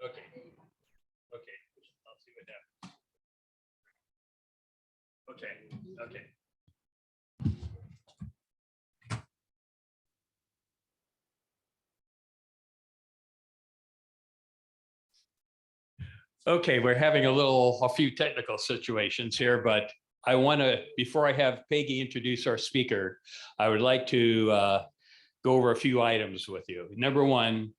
Okay. Okay. I'll see what happens. Okay. Okay. Okay, we're having a few technical situations here, but I want to, before I have Peggy introduce our speaker, I would like to go over a few items with you. Number one,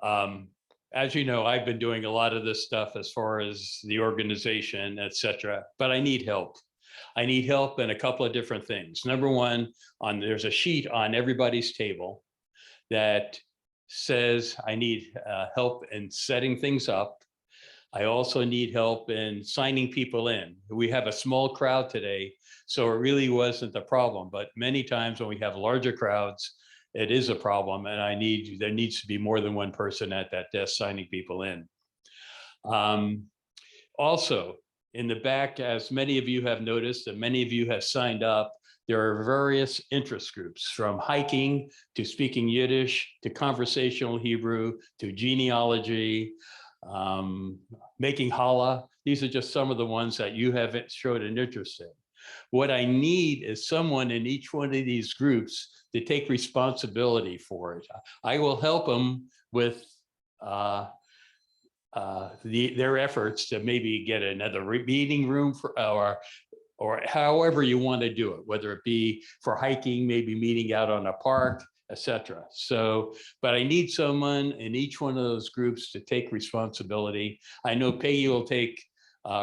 as you know, I've been doing a lot of this stuff as far as the organization, et cetera, but I need help. I need help in a couple of different things. Number one, there's a sheet on everybody's table that says I need help in setting things up. I also need help in signing people in. We have a small crowd today, so it really wasn't a problem. But many times when we have larger crowds, it is a problem, and there needs to be more than one person at that desk signing people in. Also, in the back, as many of you have noticed, and many of you have signed up, there are various interest groups, from hiking to speaking Yiddish to conversational Hebrew to genealogy, making challah. These are just some of the ones that you have showed an interest in. What I need is someone in each one of these groups to take responsibility for it. I will help them with their efforts to maybe get another meeting room for, or however you want to do it, whether it be for hiking, maybe meeting out on a park, etc. So, but I need someone in each one of those groups to take responsibility. I know Peggy will take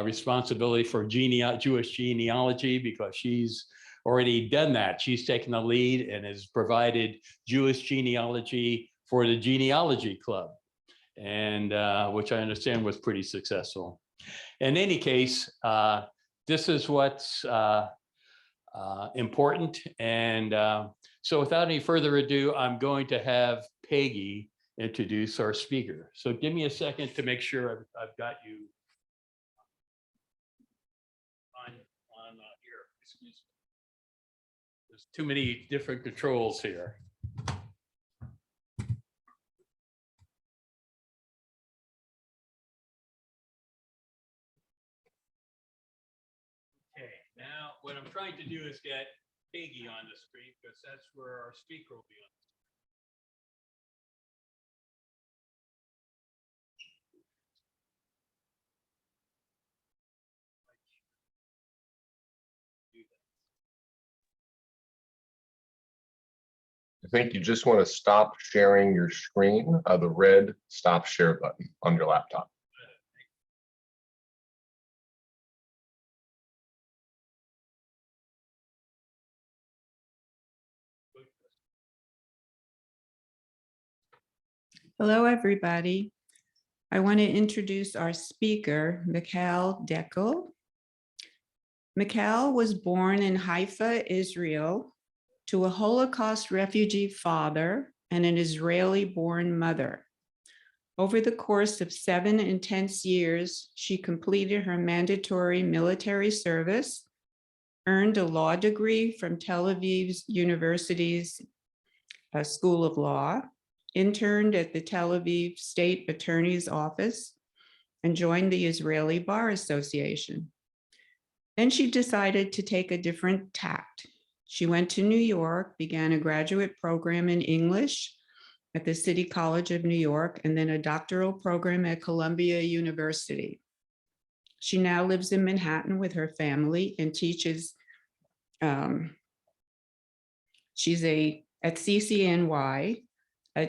responsibility for Jewish genealogy because she's already done that. She's taken the lead and has provided Jewish genealogy for the genealogy club, and which I understand was pretty successful. In any case, this is what's important. And so without any further ado, I'm going to have Peggy introduce our speaker. So give me a second to make sure I've got you on here. Excuse me. There's too many different controls here. Okay, now what I'm trying to do is get Peggy on the screen because that's where our speaker will be on. I think you just want to stop sharing your screen, the red stop share button on your laptop. Hello, everybody. I want to introduce our speaker, Mikhal Dekel. Mikhal was born in Haifa, Israel, to a Holocaust refugee father and an Israeli-born mother. Over the course of 7 intense years, she completed her mandatory military service, earned a law degree from Tel Aviv's University's School of Law, interned at the Tel Aviv State Attorney's Office, and joined the Israeli Bar Association. Then she decided to take a different tact. She went to New York, began a graduate program in English at the City College of New York, and then a doctoral program at Columbia University. She now lives in Manhattan with her family and teaches. She's at CCNY.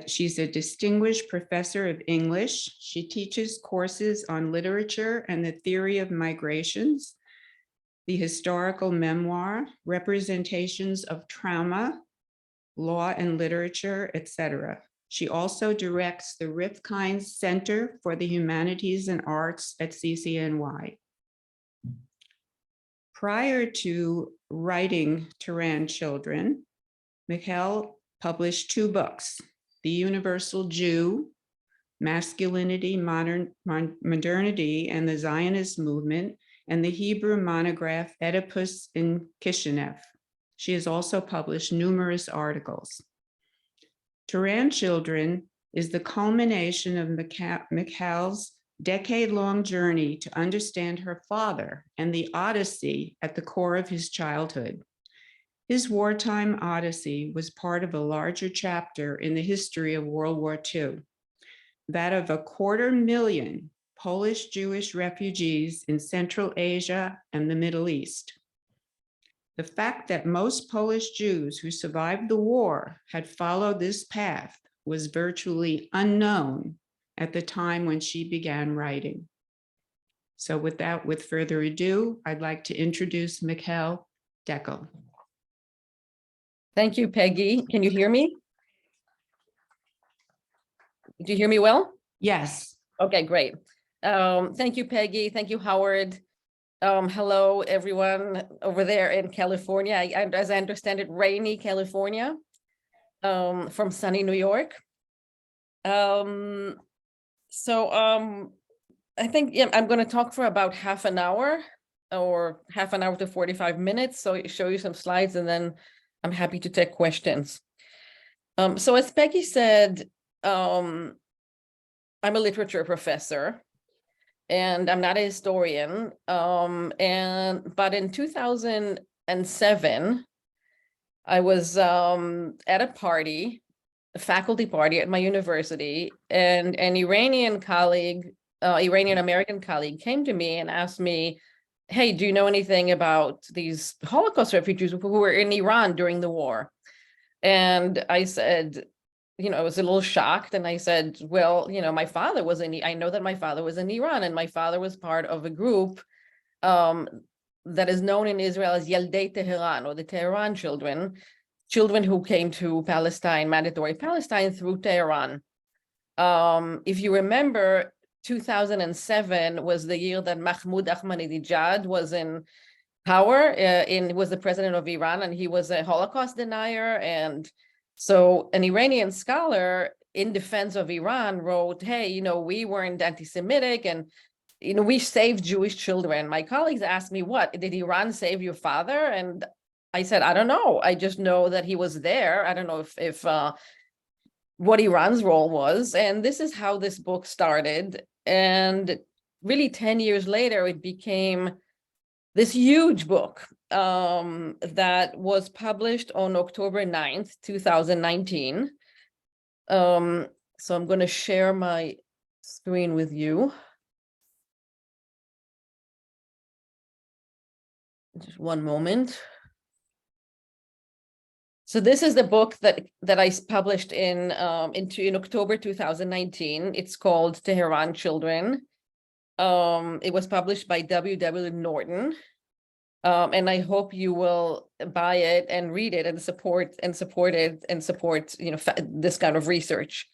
She's a distinguished professor of English. She teaches courses on literature and the theory of migrations, the historical memoir, representations of trauma, law and literature, etc. She also directs the Rifkind Center for the Humanities and Arts at CCNY. Prior to writing Tehran Children, Mikhal published 2 books, The Universal Jew, Masculinity, Modernity, and the Zionist Movement, and the Hebrew monograph Oedipus in Kishinev. She has also published numerous articles. Tehran Children is the culmination of Mikhal's decade-long journey to understand her father and the Odyssey at the core of his childhood. His wartime Odyssey was part of a larger chapter in the history of World War II, that of 250,000 Polish Jewish refugees in Central Asia and the Middle East. The fact that most Polish Jews who survived the war had followed this path was virtually unknown at the time when she began writing. So without further ado, I'd like to introduce Mikhal Dekel. Thank you, Peggy. Can you hear me? Do you hear me well? Yes. Okay, great. Thank you, Peggy. Thank you, Howard. Hello, everyone over there in California. As I understand it, rainy California, from sunny New York. I think I'm going to talk for about half an hour or half an hour to 45 minutes. So show you some slides and then I'm happy to take questions. So as Peggy said, I'm a literature professor and I'm not a historian. But in 2007, I was at a party, a faculty party at my university, and an Iranian American colleague came to me and asked me, hey, do you know anything about these Holocaust refugees who were in Iran during the war? And I said, I was a little shocked. And I said, well, my father was I know that my father was in Iran, and my father was part of a group that is known in Israel as Yeldei Tehran, or the Tehran Children, children who came to Palestine, mandatory Palestine, through Tehran. If you remember, 2007 was the year that Mahmoud Ahmadinejad was in power, was the president of Iran, and he was a Holocaust denier. And so an Iranian scholar in defense of Iran wrote, hey, we weren't anti-Semitic, and we saved Jewish children. My colleagues asked me, what, did Iran save your father? And I said, I don't know. I just know that he was there. I don't know if what Iran's role was. And this is how this book started. And really 10 years later, it became this huge book that was published on October 9th, 2019. So I'm going to share my screen with you. Just one moment. So this is the book that I published in October 2019. It's called Tehran Children. It was published by W.W. Norton. And I hope you will buy it and read it and support this kind of research.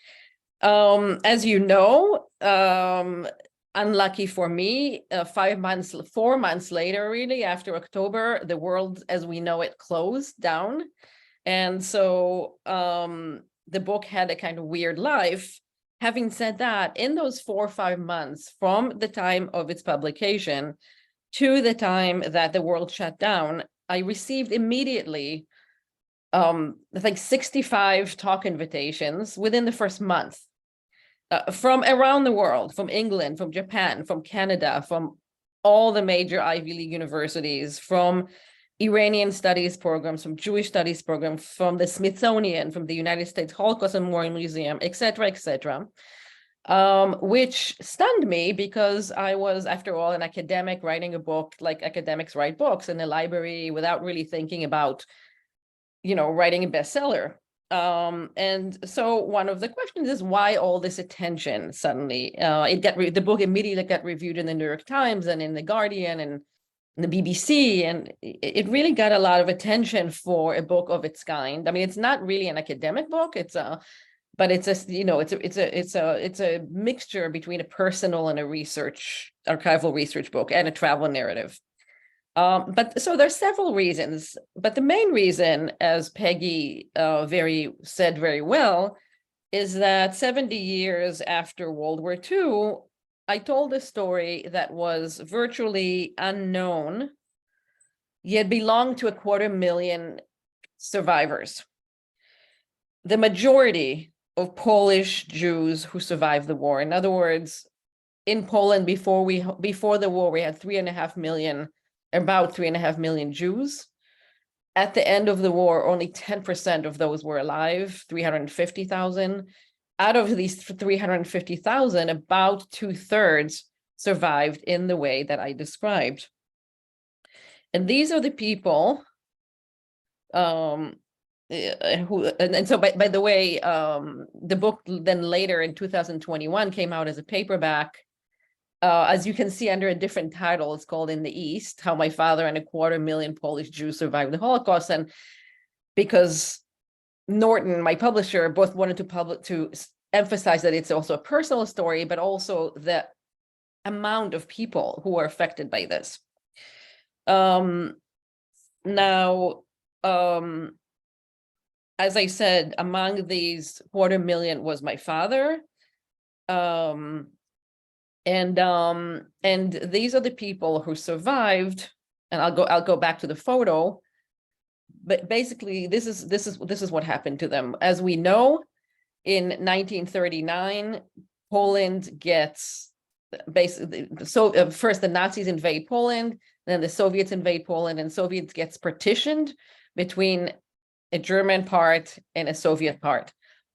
As you know, unlucky for me, 4 months later, really, after October, the world as we know it closed down. And so the book had a kind of weird life. Having said that, in those 4 or 5 months from the time of its publication to the time that the world shut down, I received immediately, I think 65 talk invitations within the first month from around the world, from England, from Japan, from Canada, from all the major Ivy League universities, from Iranian studies programs, from Jewish studies programs, from the Smithsonian, from the United States Holocaust Memorial Museum, et cetera, which stunned me because I was, after all, an academic writing a book like academics write books in a library without really thinking about, writing a bestseller. And so one of the questions is, why all this attention suddenly? The book immediately got reviewed in the New York Times and in the Guardian and the BBC, and it really got a lot of attention for a book of its kind. I mean, it's not really an academic book. It's a mixture between a personal and a archival research book and a travel narrative. But so there's several reasons, but the main reason, as Peggy said very well, is that 70 years after World War II, I told a story that was virtually unknown, yet belonged to 250,000 survivors. The majority of Polish Jews who survived the war. In other words, in Poland before the war, we had 3.5 million, about 3.5 million Jews. At the end of the war, only 10% of those were alive, 350,000. Out of these 350,000, about 2/3 survived in the way that I described. And these are the people and so by the way, the book then later in 2021 came out as a paperback. As you can see under a different title, it's called In the East, How My Father and 250,000 Polish Jews Survived the Holocaust. And because Norton, my publisher, both wanted to emphasize that it's also a personal story, but also the amount of people who are affected by this. As I said, among these 250,000 was my father. And these are the people who survived. And I'll go back to the photo. But basically, this is what happened to them. As we know, in 1939, Poland gets basically, so first the Nazis invade Poland, then the Soviets invade Poland, and Soviets gets partitioned between a German part and a Soviet part.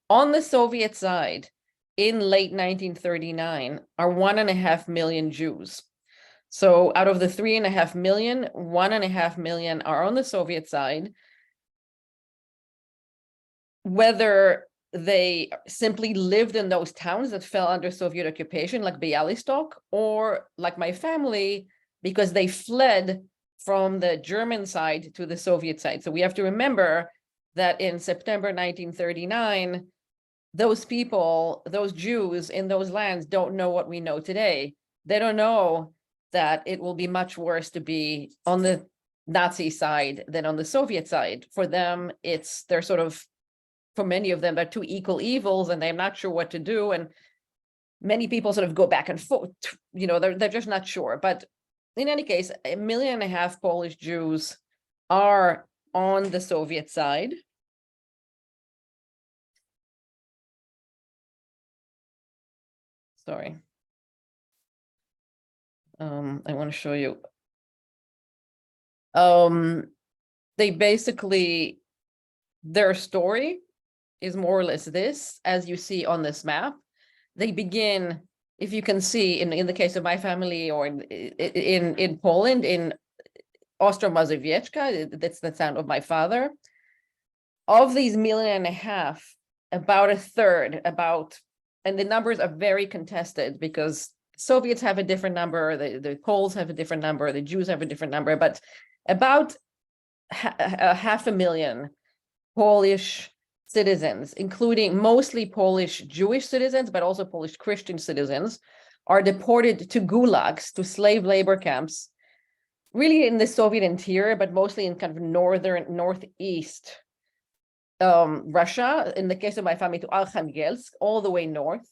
On the Soviet side, in late 1939, are 1.5 million Jews. So out of the 3.5 million, 1.5 million are on the Soviet side. Whether they simply lived in those towns that fell under Soviet occupation, like Bialystok, or like my family, because they fled from the German side to the Soviet side. So we have to remember that in September 1939, those people, those Jews in those lands don't know what we know today. They don't know that it will be much worse to be on the Nazi side than on the Soviet side. For them, they're sort of, for many of them, they're two equal evils and they're not sure what to do. And many people sort of go back and forth, they're just not sure. But in any case, 1.5 million Polish Jews are on the Soviet side. Sorry. I want to show you. They basically, their story is more or less this, as you see on this map. They begin, if you can see, in the case of my family, or in Poland, in Ostro-Mazowiecka, that's the town of my father. Of these 1.5 million, about 1/3, and the numbers are very contested because Soviets have a different number, the Poles have a different number, the Jews have a different number, but about 500,000 Polish citizens, including mostly Polish Jewish citizens, but also Polish Christian citizens, are deported to gulags, to slave labor camps, really in the Soviet interior, but mostly in kind of northeast Russia, in the case of my family, to Arkhangelsk, all the way north.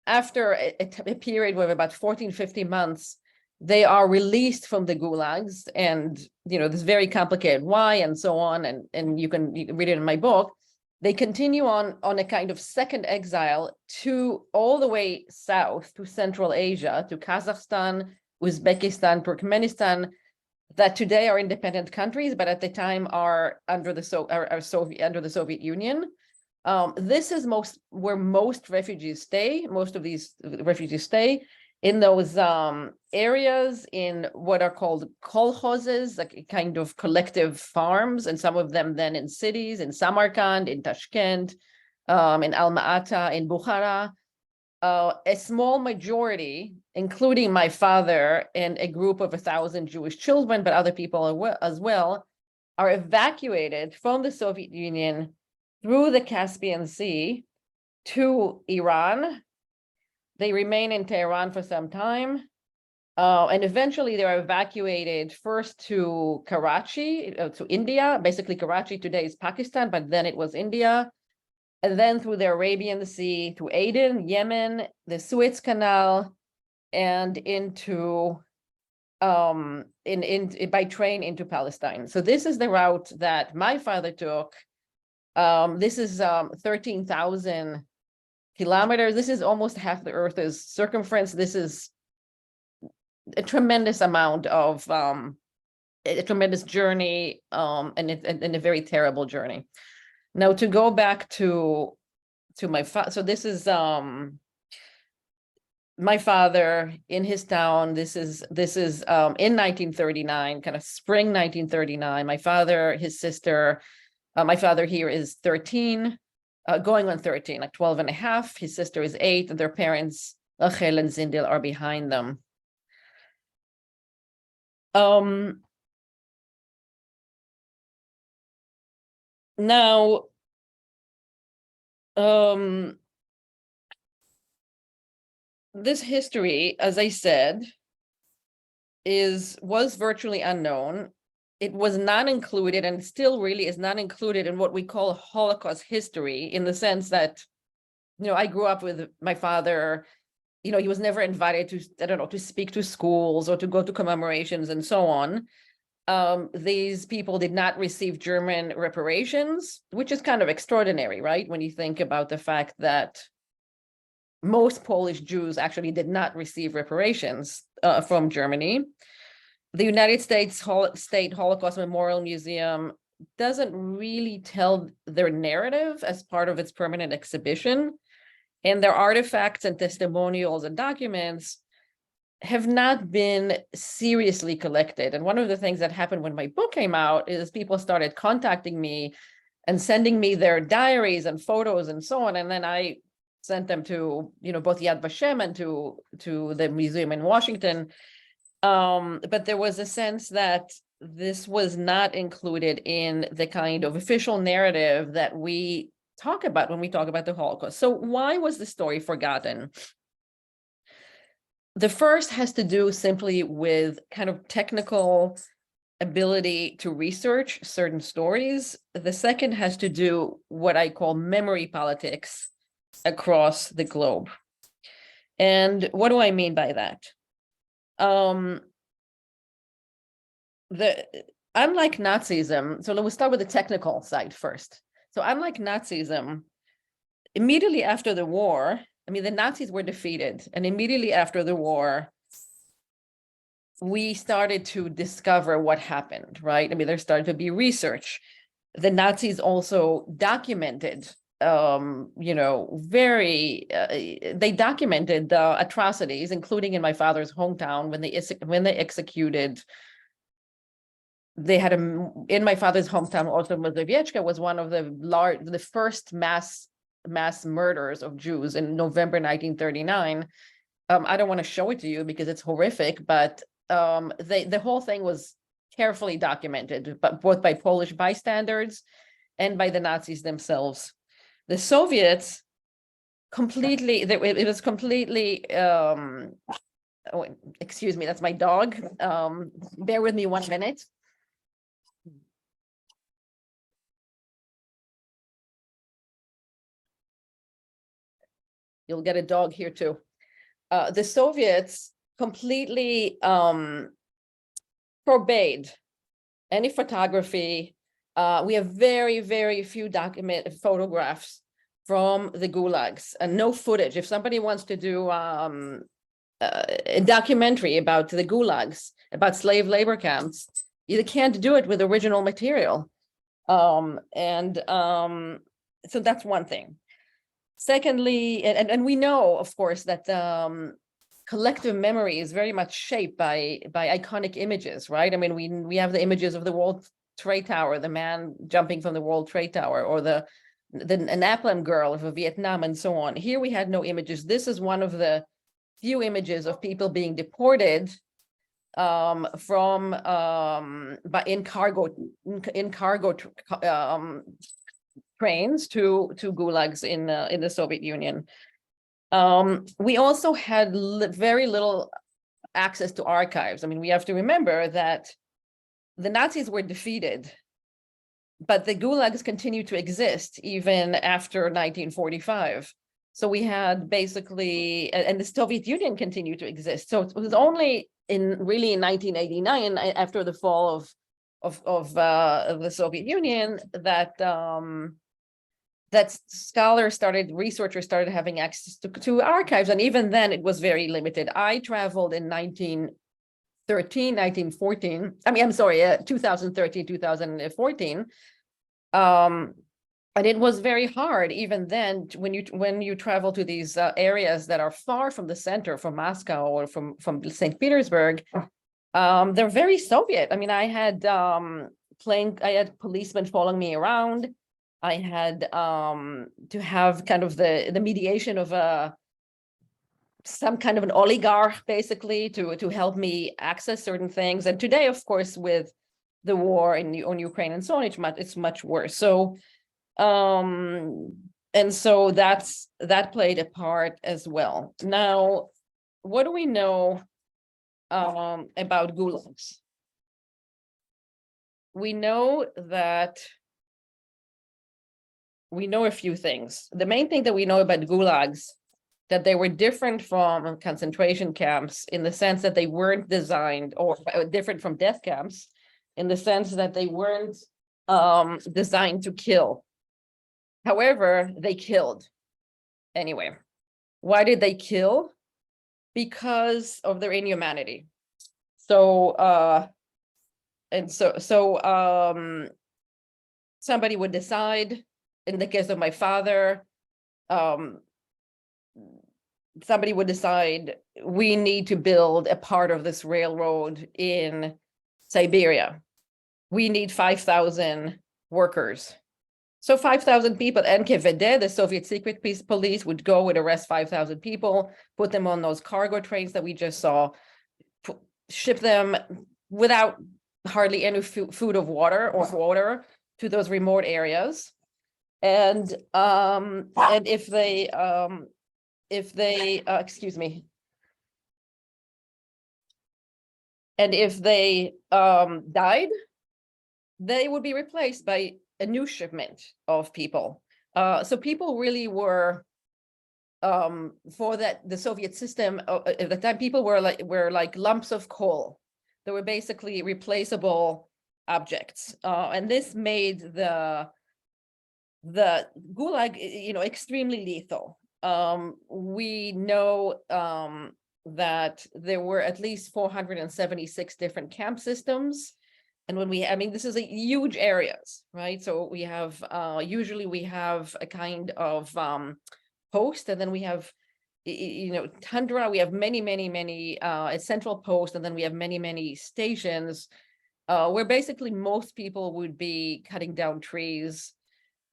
After a period of about 14-15 months, they are released from the gulags, and this very complicated why and so on, and you can read it in my book. They continue on a kind of second exile to all the way south to Central Asia, to Kazakhstan, Uzbekistan, Turkmenistan, that today are independent countries, but at the time are under the Soviet Union. This is where most refugees stay. Most of these refugees stay in those areas in what are called kolkhozes, like a kind of collective farms, and some of them then in cities, in Samarkand, in Tashkent, in Alma-Ata, in Bukhara. A small majority, including my father and a group of 1,000 Jewish children, but other people as well, are evacuated from the Soviet Union through the Caspian Sea to Iran. They remain in Tehran for some time, and eventually they are evacuated first to Karachi, to India. Basically, Karachi today is Pakistan, but then it was India. And then through the Arabian Sea to Aden, Yemen, the Suez Canal, and into by train into Palestine. So this is the route that my father took This is 13,000 kilometers. This is almost half the Earth's circumference. This is a tremendous amount of a tremendous journey, and a very terrible journey. Now to go back to my father, so this is my father in his town. This is in 1939, kind of spring 1939. My father, his sister, my father here is 13, going on 13, like 12 and a half. His sister is 8, and their parents, Rachel and Zindel, are behind them. Now, this history, as I said, was virtually unknown. It was not included, and still really is not included in what we call Holocaust history, in the sense that, I grew up with my father. He was never invited to, I don't know, to speak to schools or to go to commemorations and so on. These people did not receive German reparations, which is kind of extraordinary, right? When you think about the fact that most Polish Jews actually did not receive reparations from Germany. The United States State Holocaust Memorial Museum doesn't really tell their narrative as part of its permanent exhibition. And their artifacts and testimonials and documents have not been seriously collected. And one of the things that happened when my book came out is people started contacting me and sending me their diaries and photos and so on. And then I sent them to, both Yad Vashem and to the museum in Washington. But there was a sense that this was not included in the kind of official narrative that we talk about when we talk about the Holocaust. So why was the story forgotten? The first has to do simply with kind of technical ability to research certain stories. The second has to do what I call memory politics across the globe. And what do I mean by that? Unlike Nazism, so let's start with the technical side first. So unlike Nazism, immediately after the war, the Nazis were defeated, and immediately after the war, we started to discover what happened, right? There started to be research. The Nazis also documented, they documented the atrocities, including in my father's hometown when they executed. They had in my father's hometown, also Uzbeckistan was one of the first mass murders of Jews in November 1939. I don't want to show it to you because it's horrific, but the whole thing was carefully documented, but both by Polish bystanders and by the Nazis themselves. The Soviets completely, it was completely, oh, excuse me, that's my dog. Bear with me 1 minute. You'll get a dog here too. The Soviets completely forbade any photography. We have very, very few photographs from the gulags and no footage. If somebody wants to do a documentary about the gulags, about slave labor camps, you can't do it with original material. So that's one thing. Secondly, and we know, of course, that collective memory is very much shaped by iconic images, right? We have the images of the World Trade Tower, the man jumping from the World Trade Tower, or the Napalm girl of Vietnam, and so on. Here we had no images. This is one of the few images of people being deported in cargo trains to gulags in the Soviet Union. We also had very little access to archives. We have to remember that the Nazis were defeated, but the gulags continued to exist even after 1945. So we had basically, and the Soviet Union continued to exist. So it was only in 1989, after the fall of the Soviet Union, that that researchers started having access to archives. And even then it was very limited. I traveled in 1913, 1914. I mean, I'm sorry, 2013, 2014. And it was very hard even then when you travel to these areas that are far from the center, from Moscow or from St. Petersburg. They're very Soviet. I mean, I had policemen following me around. I had to have kind of the mediation of some kind of an oligarch, basically, to help me access certain things. And today, of course, with the war on Ukraine and so on, it's much worse. So, and so that played a part as well. Now, what do we know about gulags? We know a few things. The main thing that we know about gulags, that they were different from concentration camps in the sense that they weren't designed, or different from death camps in the sense that they weren't designed to kill. However, they killed anyway. Why did they kill? Because of their inhumanity. So somebody would decide, in the case of my father, somebody would decide, we need to build a part of this railroad in Siberia. We need 5,000 workers. So 5,000 people, NKVD, the Soviet secret police, would go and arrest 5,000 people, put them on those cargo trains that we just saw, ship them without hardly any food or water to those remote areas. And if they excuse me, and if they died, they would be replaced by a new shipment of people. So people really were, for the Soviet system at the time, people were like lumps of coal. They were basically replaceable objects, and this made the gulag, extremely lethal. We know that there were at least 476 different camp systems. And this is a huge areas, right? So we have, usually we have a kind of post, and then we have, tundra, we have many, a central post, and then we have many stations where basically most people would be cutting down trees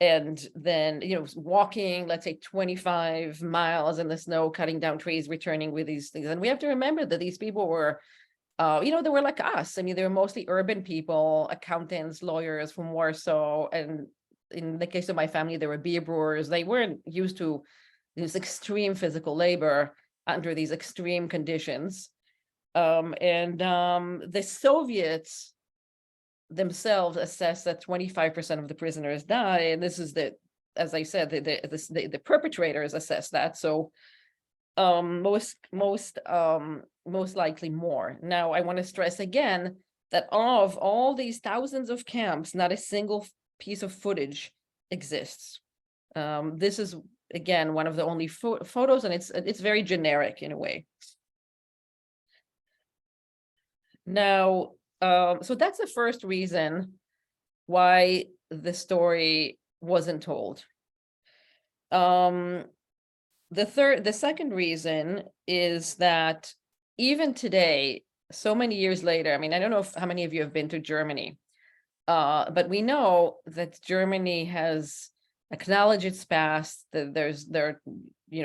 and then, walking, let's say 25 miles in the snow, cutting down trees, returning with these things. And we have to remember that these people were, they were like us. I mean, they were mostly urban people, accountants, lawyers from Warsaw. And in the case of my family, they were beer brewers. They weren't used to this extreme physical labor under these extreme conditions. The Soviets themselves assessed that 25% of the prisoners die. And this is as I said, the perpetrators assessed that. So most likely more. Now, I want to stress again that of all these thousands of camps, not a single piece of footage exists. This is, again, one of the only photos, and it's very generic in a way. Now, so that's the first reason why the story wasn't told. The second reason is that even today, so many years later, I mean, I don't know how many of you have been to Germany, but we know that Germany has acknowledged its past, that there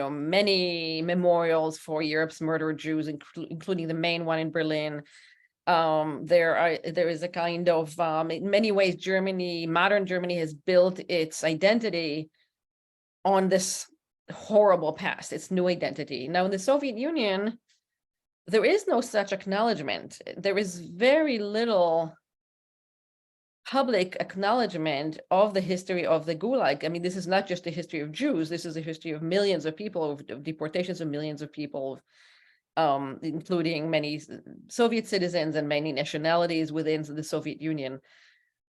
are many memorials for Europe's murdered Jews, including the main one in Berlin. There is a kind of, in many ways, modern Germany has built its identity on this horrible past, its new identity. Now, in the Soviet Union, there is no such acknowledgement. There is very little public acknowledgement of the history of the Gulag. I mean, this is not just the history of Jews. This is a history of millions of people, of deportations of millions of people, including many Soviet citizens and many nationalities within the Soviet Union.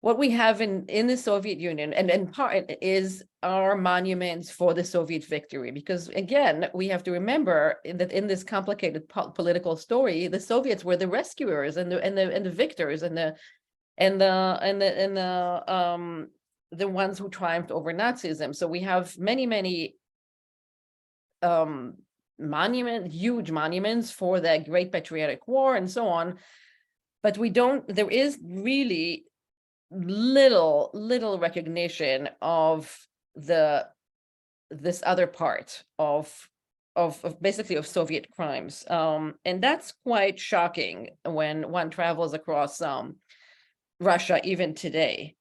what we have in the Soviet Union, and part is our monuments for the Soviet victory, because again, we have to remember that in this complicated political story, the Soviets were the rescuers and the victors and the ones who triumphed over Nazism. So we have many huge monuments for the Great Patriotic War and so on, but there is really little recognition of this other part of basically of Soviet crimes, and that's quite shocking when one travels across Russia even today.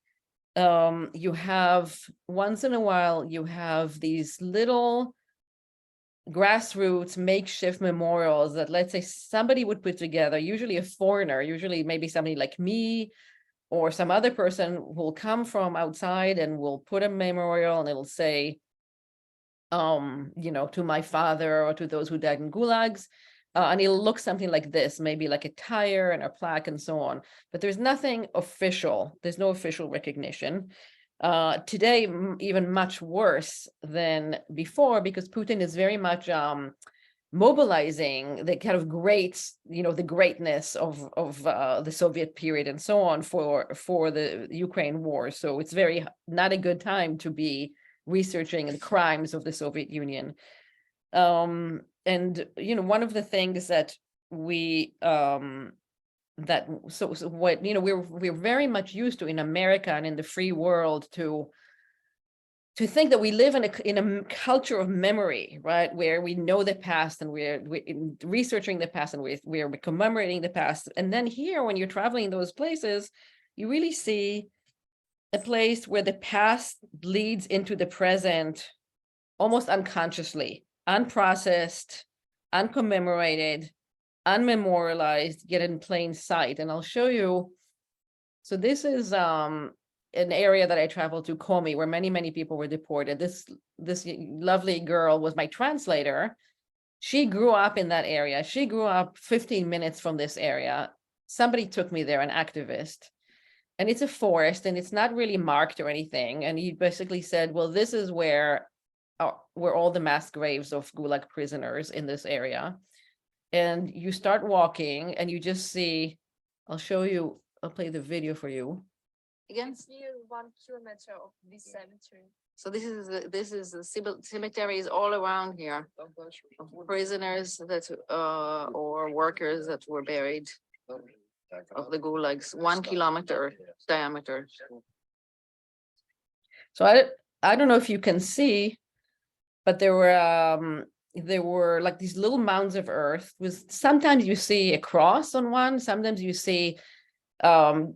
You have once in a while you have these little grassroots makeshift memorials that, let's say, somebody would put together, usually a foreigner, usually maybe somebody like me or some other person who will come from outside and will put a memorial, and it'll say, to my father or to those who died in gulags. And it'll look something like this, maybe like a tire and a plaque and so on. But there's nothing official. There's no official recognition. Today, even much worse than before, because Putin is very much mobilizing the kind of the greatness of the Soviet period and so on for the Ukraine war. So it's not a good time to be researching the crimes of the Soviet Union. And one of the things that we we're very much used to in America and in the free world to think that we live in a culture of memory, right, where we know the past and we're researching the past and we're commemorating the past. And then here, when you're traveling those places, you really see a place where the past bleeds into the present almost unconsciously, unprocessed, uncommemorated, unmemorialized, yet in plain sight. And I'll show you. So this is an area that I traveled to, Komi, where many people were deported. This lovely girl was my translator. She grew up in that area. She grew up 15 minutes from this area. Somebody took me there, an activist. And it's a forest and it's not really marked or anything. And he basically said, well, this is where all the mass graves of Gulag prisoners in this area. And you start walking and you just see, I'll play the video for you. Against near 1 kilometer of this cemetery. So this is the cemeteries all around here of prisoners that or workers that were buried of the gulags, 1 kilometer diameter. So I don't know if you can see, but there were like these little mounds of earth. Sometimes you see a cross on one, sometimes you see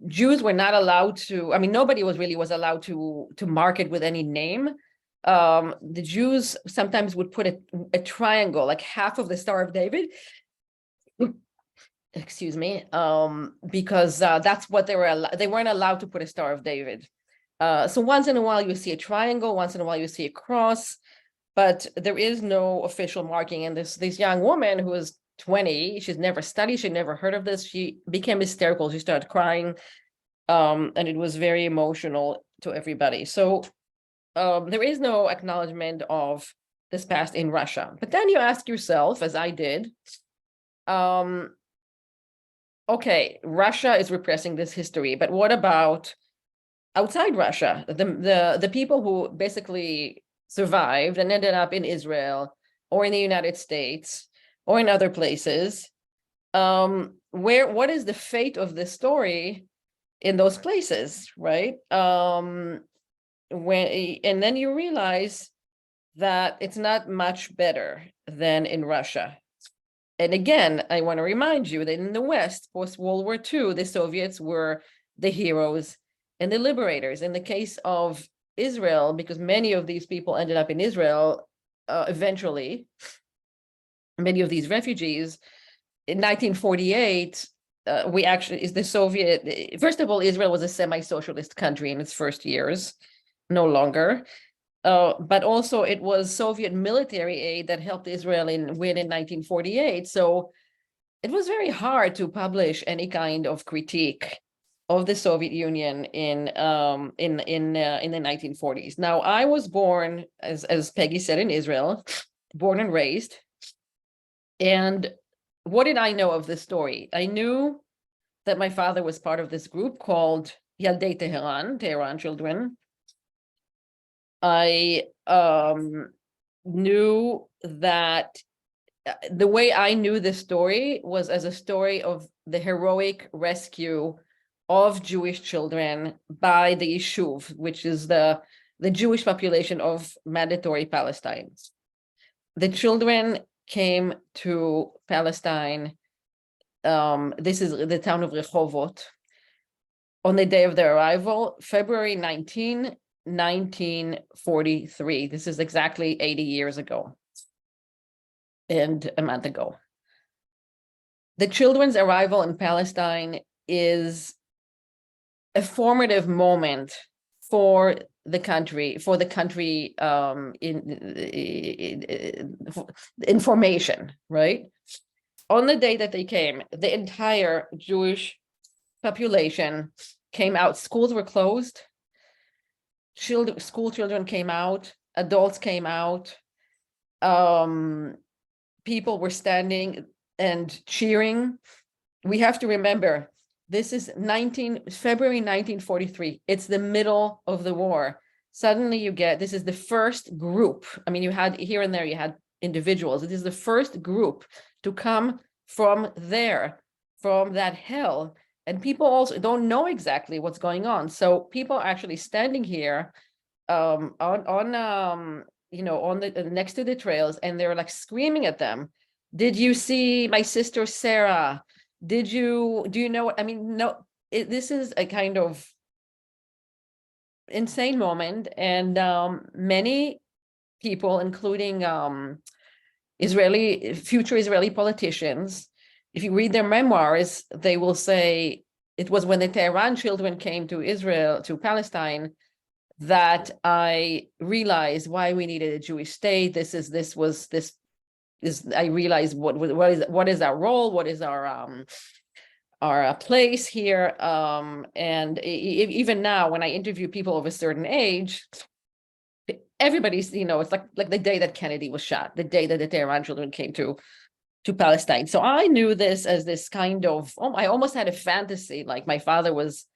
Jews were not allowed to, nobody was allowed to mark it with any name. The Jews sometimes would put a triangle, like half of the Star of David, excuse me, because that's what they weren't allowed to put a Star of David. So once in a while you see a triangle, once in a while you see a cross, but there is no official marking. And this young woman who was 20, she's never studied, she never heard of this, she became hysterical, she started crying, and it was very emotional to everybody. So there is no acknowledgement of this past in Russia. But then you ask yourself, as I did, okay, Russia is repressing this history, but what about outside Russia? The people who basically survived and ended up in Israel or in the United States or in other places, what is the fate of this story in those places, right? And then you realize that it's not much better than in Russia. And again, I want to remind you that in the West, post-World War II, the Soviets were the heroes and the liberators. In the case of Israel, because many of these people ended up in Israel eventually, many of these refugees, in 1948, first of all, Israel was a semi-socialist country in its first years, no longer. But also it was Soviet military aid that helped Israel win in 1948. So it was very hard to publish any kind of critique of the Soviet Union in the 1940s. Now, I was born, as Peggy said, in Israel, born and raised. And what did I know of this story? I knew that my father was part of this group called Yaldei Tehran, Tehran Children. I knew that the way I knew this story was as a story of the heroic rescue of Jewish children by the Yishuv, which is the Jewish population of mandatory Palestine. The children came to Palestine. This is the town of Rehovot. On the day of their arrival, February 19, 1943. This is exactly 80 years ago and a month ago. The children's arrival in Palestine is a formative moment for the country, in formation, right? On the day that they came, the entire Jewish population came out. Schools were closed. School children came out. Adults came out. People were standing and cheering. We have to remember, this is February 1943. It's the middle of the war. Suddenly you get, this is the first group. I mean, you had here and there, you had individuals. It is the first group to come from there, from that hell. And people also don't know exactly what's going on. So people are actually standing here next to the trails, and they're like screaming at them. Did you see my sister Sarah? Do you know what I mean? No, this is a kind of insane moment. And many people, including future Israeli politicians, if you read their memoirs, they will say it was when the Tehran children came to Israel, to Palestine, that I realized why we needed a Jewish state. I realized what is our role, what is our place here. And even now, when I interview people of a certain age, everybody's, it's like the day that Kennedy was shot, the day that the Tehran children came to Palestine. So I knew this as this kind of, I almost had a fantasy, like my father was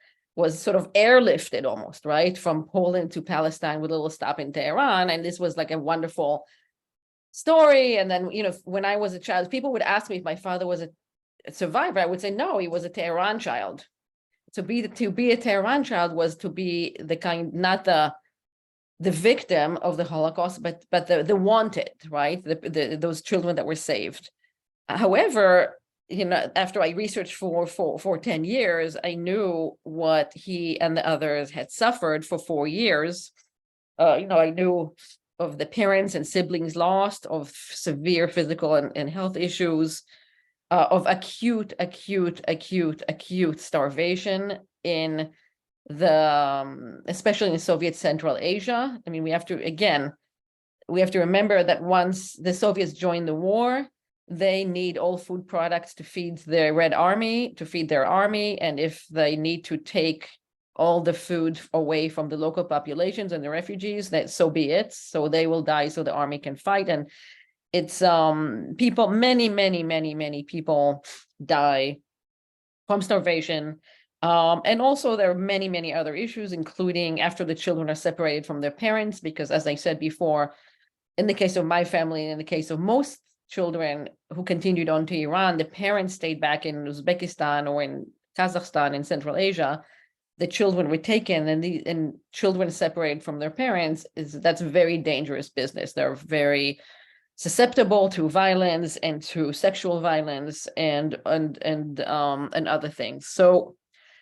sort of airlifted almost, right, from Poland to Palestine with a little stop in Tehran. And this was like a wonderful story. And then, when I was a child, people would ask me if my father was a survivor. I would say, no, he was a Tehran child. To be a Tehran child was to be the kind, not the victim of the Holocaust, but the wanted, right? Those children that were saved. However, after I researched for 10 years, I knew what he and the others had suffered for 4 years. I knew of the parents and siblings lost, of severe physical and health issues, of acute starvation in especially in Soviet Central Asia. I mean, we have to remember that once the Soviets joined the war, they need all food products to feed their Red Army, to feed their army. And if they need to take all the food away from the local populations and the refugees, that so be it. So they will die so the army can fight. And it's people, many people die from starvation. And also there are many other issues, including after the children are separated from their parents, because as I said before, in the case of my family, and in the case of most children who continued on to Iran, the parents stayed back in Uzbekistan or in Kazakhstan in Central Asia. The children were taken, and children separated from their parents, that's a very dangerous business. They're very susceptible to violence and to sexual violence and other things. So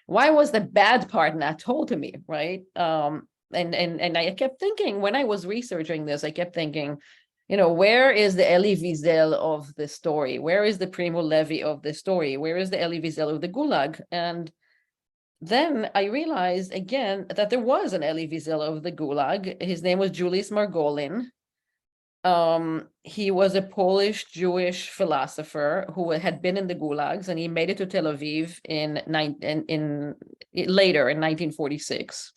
why was the bad part not told to me, right? And I kept thinking, when I was researching this, I kept thinking, where is the Elie Wiesel of the story? Where is the Primo Levi of the story? Where is the Elie Wiesel of the Gulag? And then I realized again that there was an Elie Wiesel of the Gulag. His name was Julius Margolin. He was a Polish Jewish philosopher who had been in the gulags, and he made it to Tel Aviv later in 1946.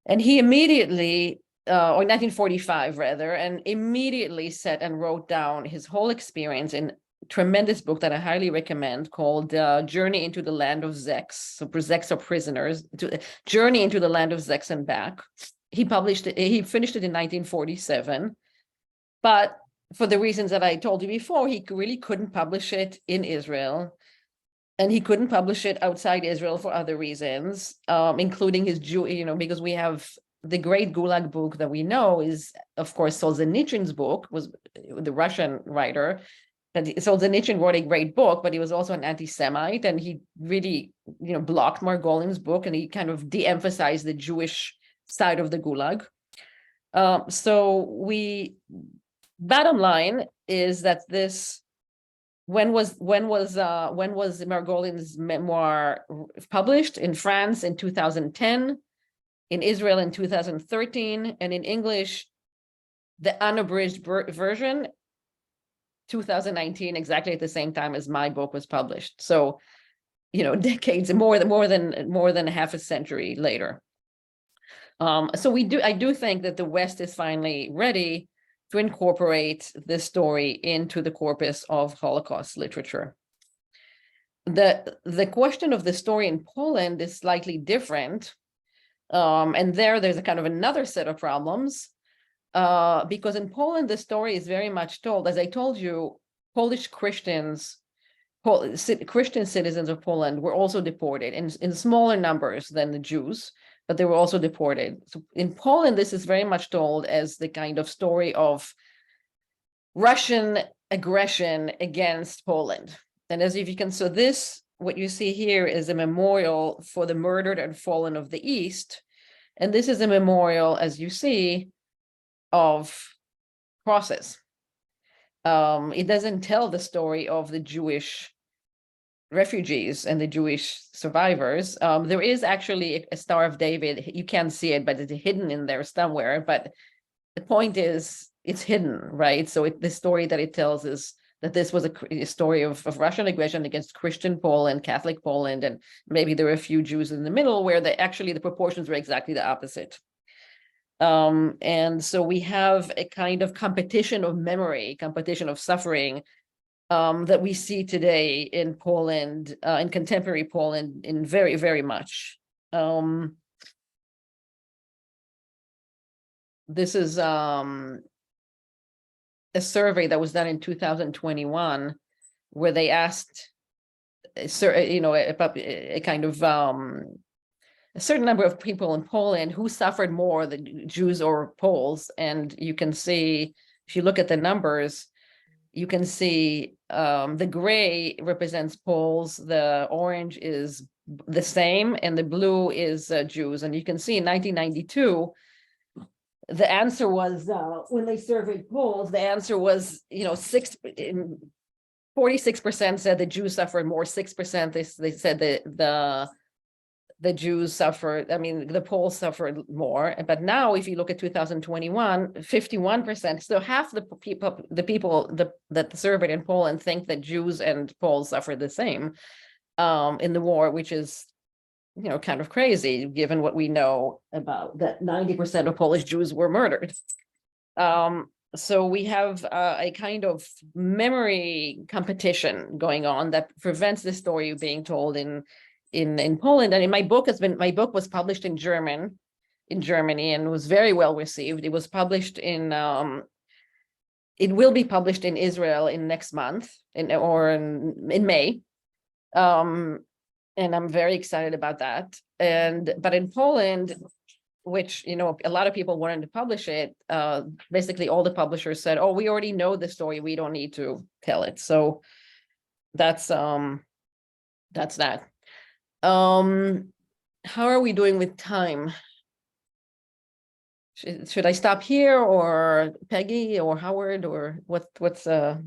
And he immediately, or 1945 rather, and immediately sat and wrote down his whole experience in a tremendous book that I highly recommend called Journey into the Land of Zeks. So Zeks are prisoners, Journey into the Land of Zeks and Back. He published it, he finished it in 1947. But for the reasons that I told you before, he really couldn't publish it in Israel. And he couldn't publish it outside Israel for other reasons, including his because we have the great Gulag book that we know is, of course, Solzhenitsyn's book, was the Russian writer. But Solzhenitsyn wrote a great book, but he was also an anti-Semite, and he really, blocked Margolin's book, and he kind of de-emphasized the Jewish side of the Gulag. Bottom line is that when was Margolin's memoir published? In France in 2010, in Israel in 2013, and in English, the unabridged version, 2019, exactly at the same time as my book was published. So, decades, more than half a century later. So I do think that the West is finally ready to incorporate this story into the corpus of Holocaust literature. The question of the story in Poland is slightly different. And there's a kind of another set of problems, because in Poland, the story is very much told, as I told you, Polish Christians, Christian citizens of Poland were also deported in smaller numbers than the Jews, but they were also deported. So in Poland, this is very much told as the kind of story of Russian aggression against Poland. And what you see here is a memorial for the murdered and fallen of the East. And this is a memorial, as you see, of crosses. It doesn't tell the story of the Jewish refugees and the Jewish survivors. There is actually a Star of David. You can't see it, but it's hidden in there somewhere. But the point is, it's hidden, right? So the story that it tells is that this was a story of Russian aggression against Christian Poland, Catholic Poland, and maybe there were a few Jews in the middle where the proportions were exactly the opposite. And so we have a kind of competition of memory, competition of suffering, that we see today in Poland, in contemporary Poland, in very, very much. This is a survey that was done in 2021, where they asked, a kind of a certain number of people in Poland who suffered more, the Jews or Poles. And you can see, if you look at the numbers, you can see the gray represents Poles, the orange is the same, and the blue is Jews. And you can see in 1992, the answer was, when they surveyed Poles, the answer was, 46% said the Jews suffered more, 6% they said the Jews suffered, the Poles suffered more. But now, if you look at 2021, 51%, so half the people that surveyed in Poland think that Jews and Poles suffered the same in the war, which is, kind of crazy, given what we know about that 90% of Polish Jews were murdered. So we have a kind of memory competition going on that prevents the story being told in Poland. And my book was published in Germany, and was very well received. It was published it will be published in Israel in next month, in May. And I'm very excited about that. But in Poland, which, a lot of people wanted to publish it, basically all the publishers said, oh, we already know the story, we don't need to tell it. So that's that. How are we doing with time? Should I stop here, or Peggy or Howard, or what do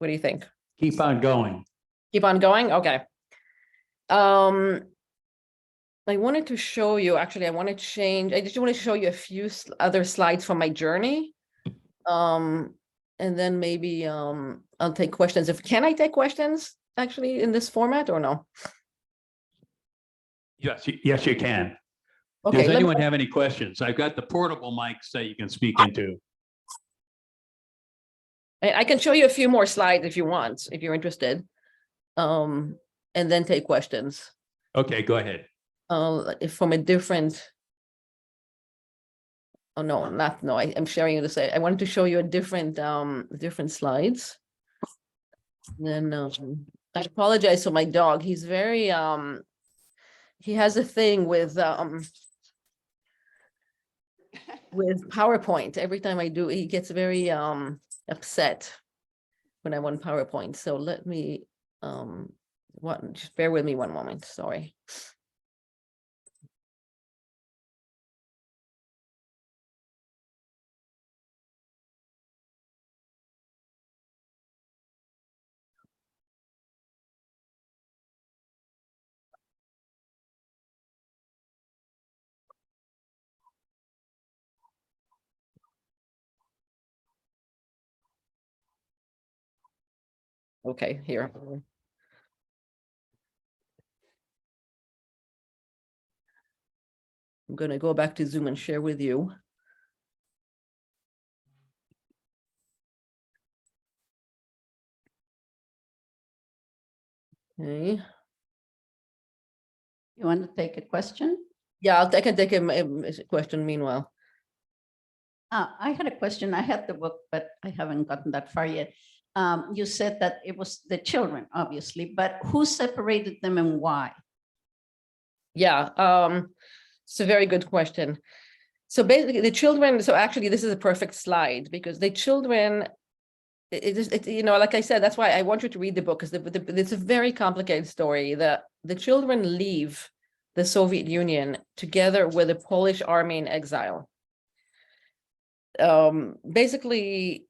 you think? Keep on going. Keep on going? Okay. I wanted to show you, actually, I just want to show you a few other slides from my journey. And then maybe I'll take questions. Can I take questions actually in this format or no? Yes, yes, you can. Okay, Does let me- anyone have any questions? I've got the portable mics that you can speak into. I can show you a few more slides if you want, if you're interested. And then take questions. Okay, go ahead. If from a different. Oh, no, I'm sharing you the same. I wanted to show you a different slides. Then I apologize for my dog. He's very he has a thing with PowerPoint. Every time I do, he gets very upset when I want PowerPoint. So let me just bear with me one moment. Sorry. Okay, here. I'm going to go back to Zoom and share with you. Okay. You want to take a question? Yeah, I can take a question meanwhile. I had a question. I had the book, but I haven't gotten that far yet. You said that it was the children, obviously, but who separated them and why? Yeah, it's a very good question. So basically the children, so actually this is a perfect slide because the children, you know, like I said, that's why I want you to read the book because it's a very complicated story. The children leave the Soviet Union together with the Polish army in exile. Basically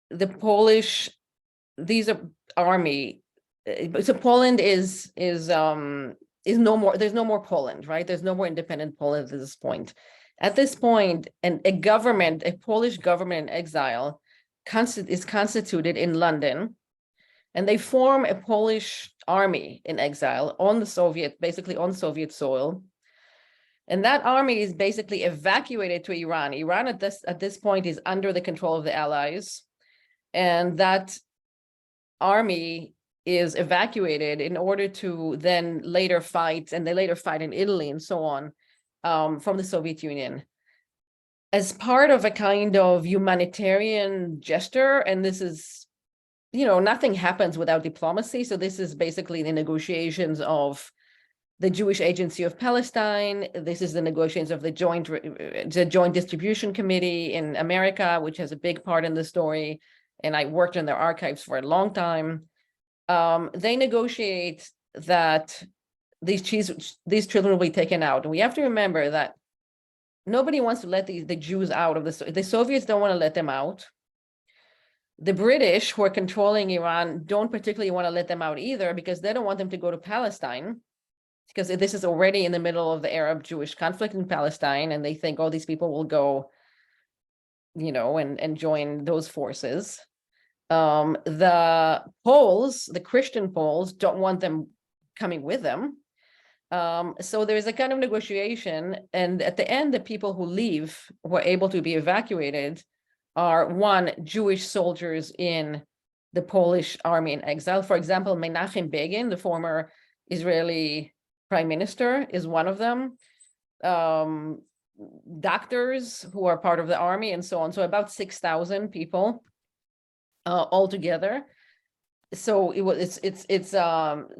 the Polish, these are army, so Poland is no more, there's no more Poland, right? There's no more independent Poland at this point. At this point, a Polish government in exile is constituted in London, and they form a Polish army in exile on the basically on Soviet soil. And that army is basically evacuated to Iran. Iran at this point is under the control of the Allies. And that army is evacuated in order to then later fight, and they later fight in Italy and so on, from the Soviet Union. As part of a kind of humanitarian gesture, and this is, you know, nothing happens without diplomacy. So this is basically the negotiations of the Jewish Agency of Palestine. This is the negotiations of the Joint Distribution Committee in America, which has a big part in the story. And I worked in their archives for a long time. They negotiate that these children will be taken out. And we have to remember that nobody wants to let the Jews out of the Soviets don't want to let them out. The British, who are controlling Iran, don't particularly want to let them out either because they don't want them to go to Palestine, because this is already in the middle of the Arab-Jewish conflict in Palestine, and they think, oh, these people will go, you know, and join those forces. The Poles, the Christian Poles, don't want them coming with them. So there's a kind of negotiation, and at the end, the people who leave, who are able to be evacuated, are Jewish soldiers in the Polish army in exile. For example, Menachem Begin, the former Israeli prime minister, is one of them. Doctors who are part of the army and so on. So about 6,000 people altogether. So it's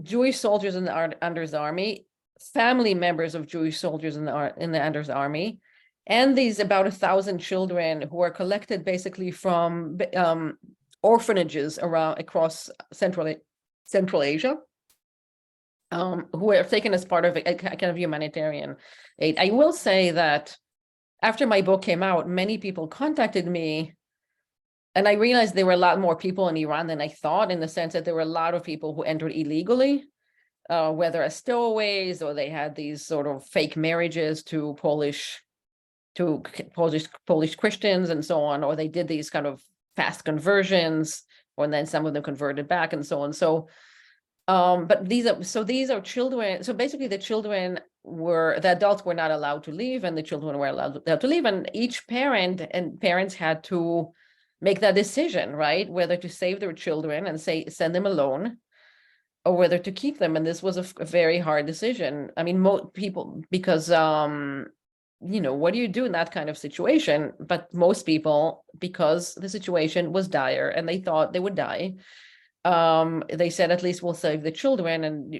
Jewish soldiers in the Anders army, family members of Jewish soldiers in the Anders army, and these about 1,000 children who are collected basically from orphanages across Central Asia, who are taken as part of a kind of humanitarian aid. I will say that after my book came out, many people contacted me, and I realized there were a lot more people in Iran than I thought, in the sense that there were a lot of people who entered illegally, whether as stowaways or they had these sort of fake marriages to Polish to Polish Christians and so on, or they did these kind of fast conversions, or then some of them converted back and so on. So, but these are children. So basically the adults were not allowed to leave, and the children were allowed to leave. And each parents had to make that decision, right? Whether to save their children and send them alone, or whether to keep them. And this was a very hard decision. I mean, most people, because, what do you do in that kind of situation? But most people, because the situation was dire and they thought they would die, they said, at least we'll save the children. And,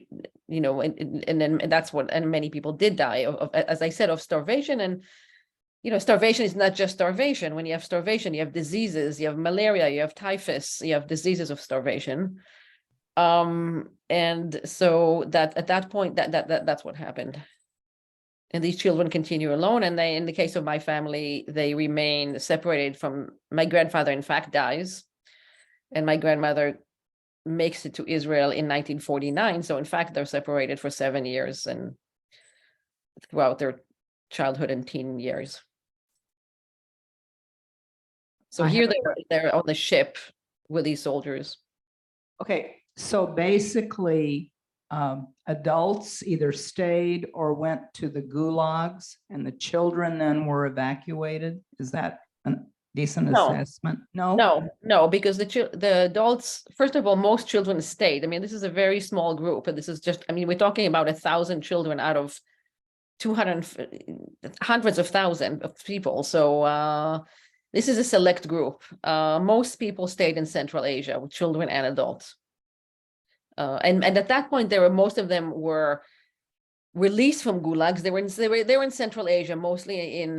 and that's what, and many people did die of, as I said, of starvation. And, starvation is not just starvation. When you have starvation, you have diseases, you have malaria, you have typhus, you have diseases of starvation. And so that at that point, that's what happened. And these children continue alone. And they, in the case of my family, they remain separated from, my grandfather, in fact, dies. And my grandmother makes it to Israel in 1949. So in fact, they're separated for 7 years and throughout their childhood and teen years. So here they're on the ship with these soldiers. Okay, so basically, adults either stayed or went to the gulags, and the children then were evacuated. Is that a decent assessment? No, because the adults, first of all, most children stayed. I mean, this is a very small group, and this is just, I mean, we're talking about 1,000 children out of 200, hundreds of thousands of people. So this is a select group. Most people stayed in Central Asia with children and adults. And at that point, most of them were released from gulags. They were in Central Asia, mostly in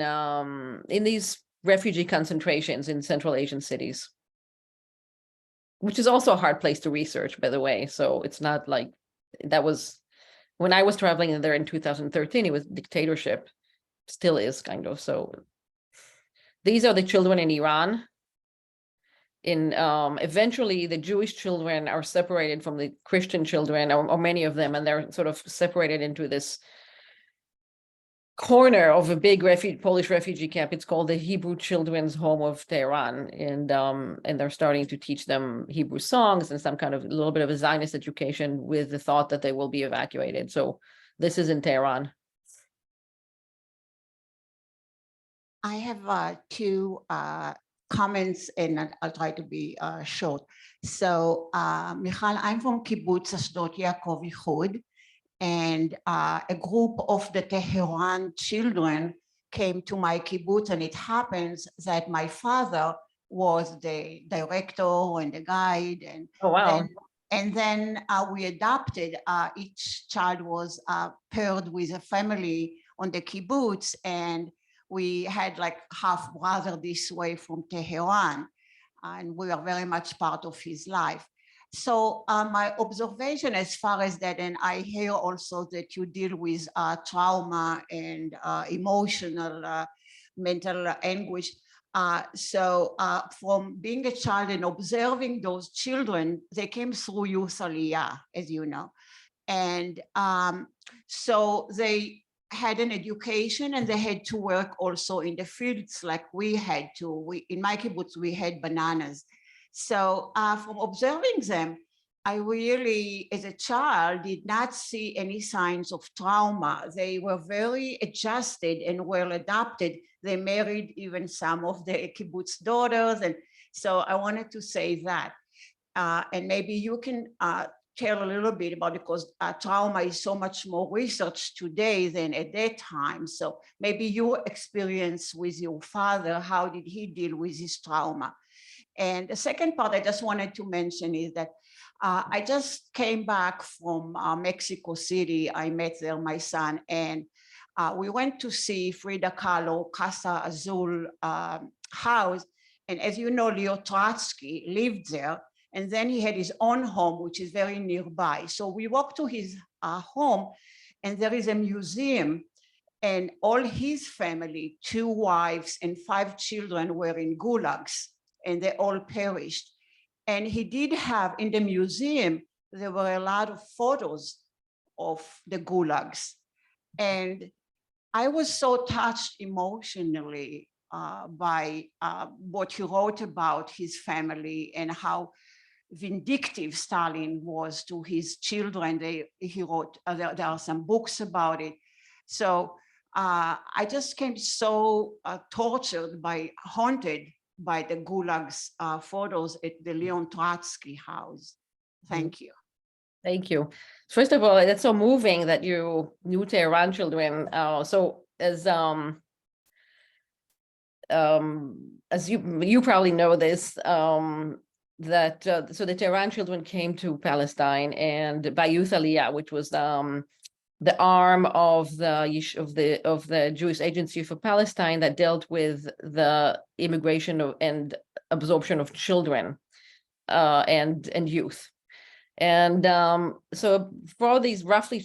these refugee concentrations in Central Asian cities, which is also a hard place to research, by the way. So it's not like that was when I was traveling there in 2013. It was dictatorship, still is kind of. So these are the children in Iran. Eventually the Jewish children are separated from the Christian children, or many of them, and they're sort of separated into this corner of a big Polish refugee camp. It's called the Hebrew Children's Home of Tehran, and they're starting to teach them Hebrew songs and some kind of a little bit of a Zionist education with the thought that they will be evacuated. So this is in Tehran. I have two comments, and I'll try to be short. So, Michal, I'm from Kibbutz Ashdod Yaakov Yichud, and a group of the Tehran children came to my kibbutz, and it happens that my father was the director and the guide, and Oh, wow. then we adopted. Each child was paired with a family on the kibbutz, and we had like half brother this way from Tehran, and we are very much part of his life. So my observation as far as that, and I hear also that you deal with trauma and emotional, mental anguish. So from being a child and observing those children, they came through Youth Aliyah, as you know. And so they had an education, and they had to work also in the fields like we had to. In my kibbutz, we had bananas. So from observing them, I really, as a child, did not see any signs of trauma. They were very adjusted and well adapted. They married even some of the kibbutz daughters. And so I wanted to say that. And maybe you can tell a little bit about it, because trauma is so much more researched today than at that time. So maybe your experience with your father, how did he deal with his trauma? And the second part I just wanted to mention is that I just came back from Mexico City. I met there my son, and we went to see Frida Kahlo Casa Azul house. And as you know, Leo Trotsky lived there. And then he had his own home, which is very nearby. So we walked to his home, and there is a museum, and all his family, 2 wives and 5 children, were in gulags, and they all perished. And he did have in the museum, there were a lot of photos of the gulags. And I was so touched emotionally by what he wrote about his family and how vindictive Stalin was to his children. He wrote, there are some books about it. So I just came so tortured haunted by the Gulag's photos at the Leon Trotsky house. Thank you. Thank you. First of all, it's so moving that you knew Tehran Children. So as you probably know this, that so the Tehran Children came to Palestine, and by Youth Aliyah, which was the arm of the Jewish Agency for Palestine that dealt with the immigration and absorption of children and youth. And so for all these roughly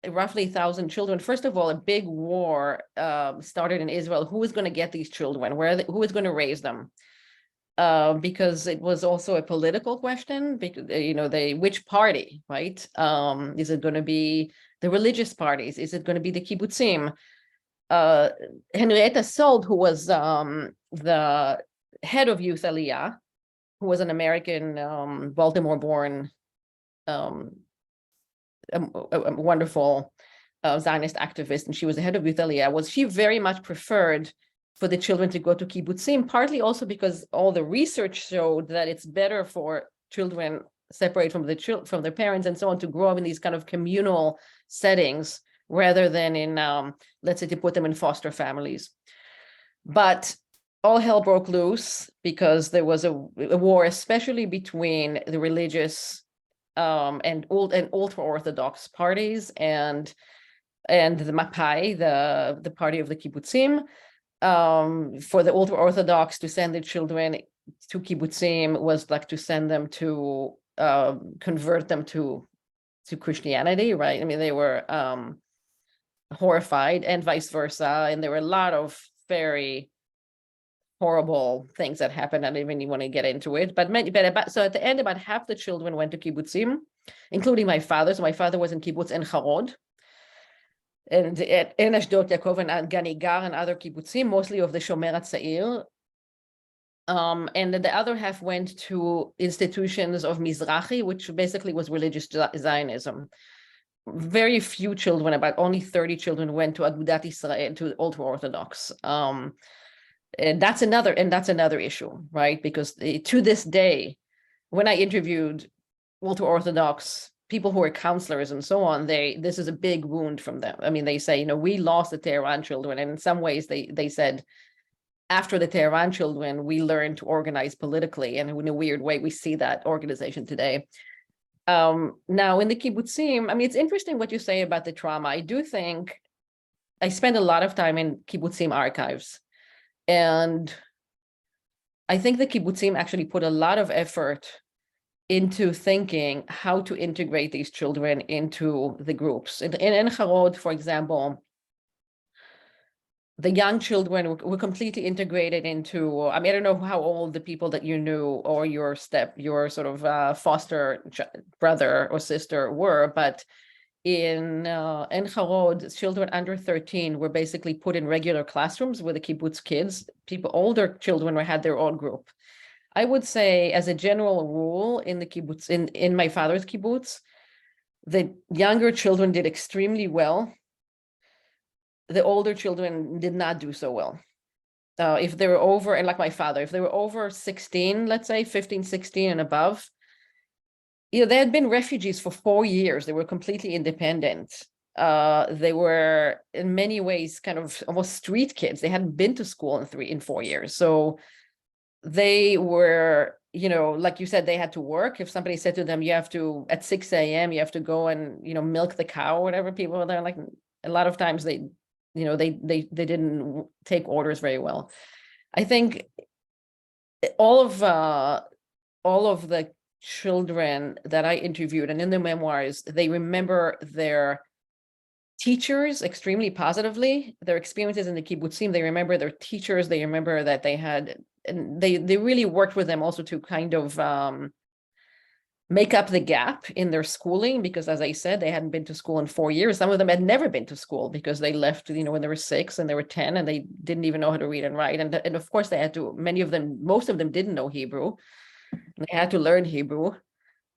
1,000 children, first of all, a big war started in Israel. Who is going to get these children? Who is going to raise them? Because it was also a political question, because, which party, right? Is it going to be the religious parties? Is it going to be the kibbutzim? Henrietta Sold, who was the head of Youth Aliyah, who was an American, Baltimore-born, a wonderful Zionist activist, and she was the head of Youth Aliyah, she very much preferred for the children to go to kibbutzim, partly also because all the research showed that it's better for children separate from their parents and so on to grow up in these kind of communal settings rather than in, let's say, to put them in foster families. But all hell broke loose because there was a war, especially between the religious and ultra-Orthodox parties and the Mapai, the party of the kibbutzim. For the ultra-Orthodox to send their children to kibbutzim was like to send them to convert them to Christianity, right? I mean, they were horrified, and vice versa. And there were a lot of very horrible things that happened. I don't even want to get into it, so at the end, about half the children went to kibbutzim, including my father. So my father was in kibbutz En Harod, and at Ashdod, Yaakov, and Ganigar, and other kibbutzim, mostly of the Shomer HaTzair. And the other half went to institutions of Mizrahi, which basically was religious Zionism. Very few children, about only 30 children, went to Agudat Israel, to ultra-Orthodox. And that's another issue, right? Because to this day, when I interviewed ultra-Orthodox people who are counselors and so on, this is a big wound from them. I mean, they say, we lost the Tehran Children, and in some ways they said, after the Tehran Children, we learned to organize politically, and in a weird way, we see that organization today. Now in the kibbutzim, I mean, it's interesting what you say about the trauma. I do think I spend a lot of time in kibbutzim archives, and I think the kibbutzim actually put a lot of effort into thinking how to integrate these children into the groups. In En Harod, for example, the young children were completely integrated into, I mean, I don't know how old the people that you knew or your sort of foster brother or sister were, but in En Harod, children under 13 were basically put in regular classrooms with the kibbutz kids. Older children had their own group. I would say, as a general rule, in the kibbutz, in my father's kibbutz, the younger children did extremely well. The older children did not do so well. If they were over, and like my father, if they were over 16, let's say 15, 16 and above, they had been refugees for 4 years. They were completely independent. They were in many ways kind of almost street kids. They hadn't been to school in 4 years. So they were, like you said, they had to work. If somebody said to them, you have to, at 6 a.m., you have to go and, milk the cow or whatever, people, they're like, a lot of times they didn't take orders very well. I think all of the children that I interviewed, and in the memoirs, they remember their teachers extremely positively, their experiences in the kibbutzim. They remember their teachers. They remember that they had, and they really worked with them also to kind of make up the gap in their schooling, because as I said, they hadn't been to school in 4 years. Some of them had never been to school because they left, when they were 6 and they were 10 and they didn't even know how to read and write. And of course they had to, most of them didn't know Hebrew. They had to learn Hebrew.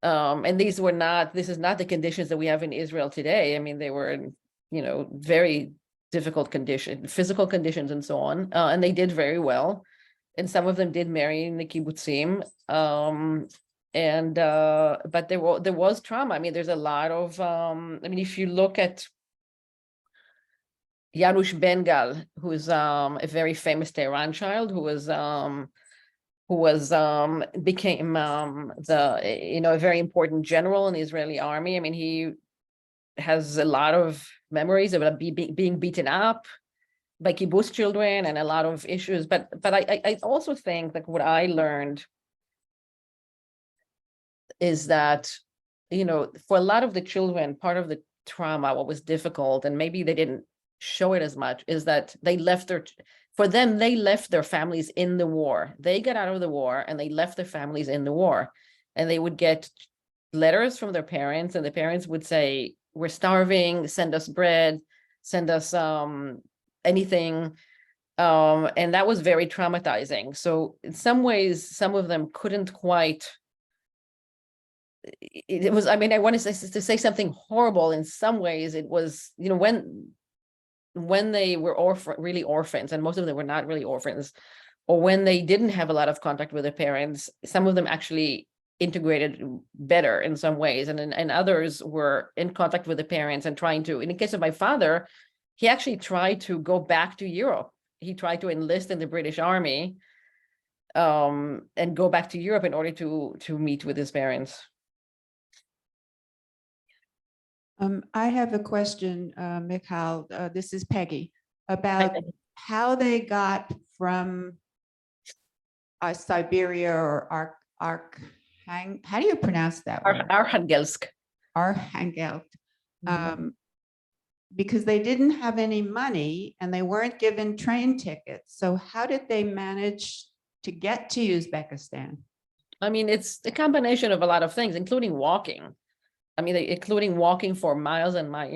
And this is not the conditions that we have in Israel today. I mean, they were in, very difficult conditions, physical conditions and so on. And they did very well. And some of them did marry in the kibbutzim. But there was trauma. I mean, there's a lot of, if you look at Janusz Bengal, who's a very famous Tehran child, became a very important general in the Israeli army. I mean, he has a lot of memories of being beaten up by kibbutz children and a lot of issues. But I also think that what I learned is that, for a lot of the children, part of the trauma, what was difficult, and maybe they didn't show it as much, is that they left their families in the war. They got out of the war and they left their families in the war. And they would get letters from their parents, and the parents would say, "We're starving, send us bread, send us anything." And that was very traumatizing. So in some ways, some of them couldn't quite. It was, I want to say something horrible. In some ways, it was, when they were really orphans, and most of them were not really orphans, or when they didn't have a lot of contact with their parents, some of them actually integrated better in some ways, and others were in contact with the parents and trying to. In the case of my father, he actually tried to go back to Europe. He tried to enlist in the British Army, and go back to Europe in order to meet with his parents. I have a question, Mikhal. This is Peggy, about how they got from Siberia or how do you pronounce that word? Arkhangelsk. Arkhangelsk. Because they didn't have any money and they weren't given train tickets. So how did they manage to get to Uzbekistan? It's a combination of a lot of things, including walking. Including walking for miles and miles,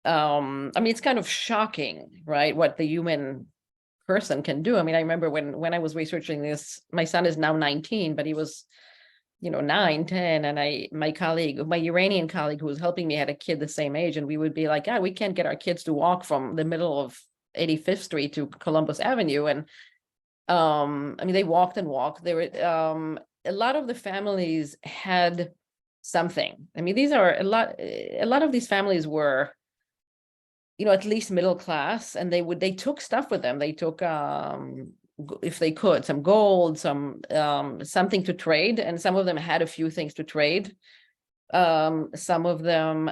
it's kind of shocking, right? What the human person can do. I remember when I was researching this, my son is now 19, but he was, 9, 10. And my Iranian colleague who was helping me had a kid the same age. And we would be like, we can't get our kids to walk from the middle of 85th Street to Columbus Avenue. And they walked and walked. There were a lot of the families had something. These are a lot of these families were, at least middle class, and they took stuff with them. They took, if they could, some gold, something to trade, and some of them had a few things to trade. Some of them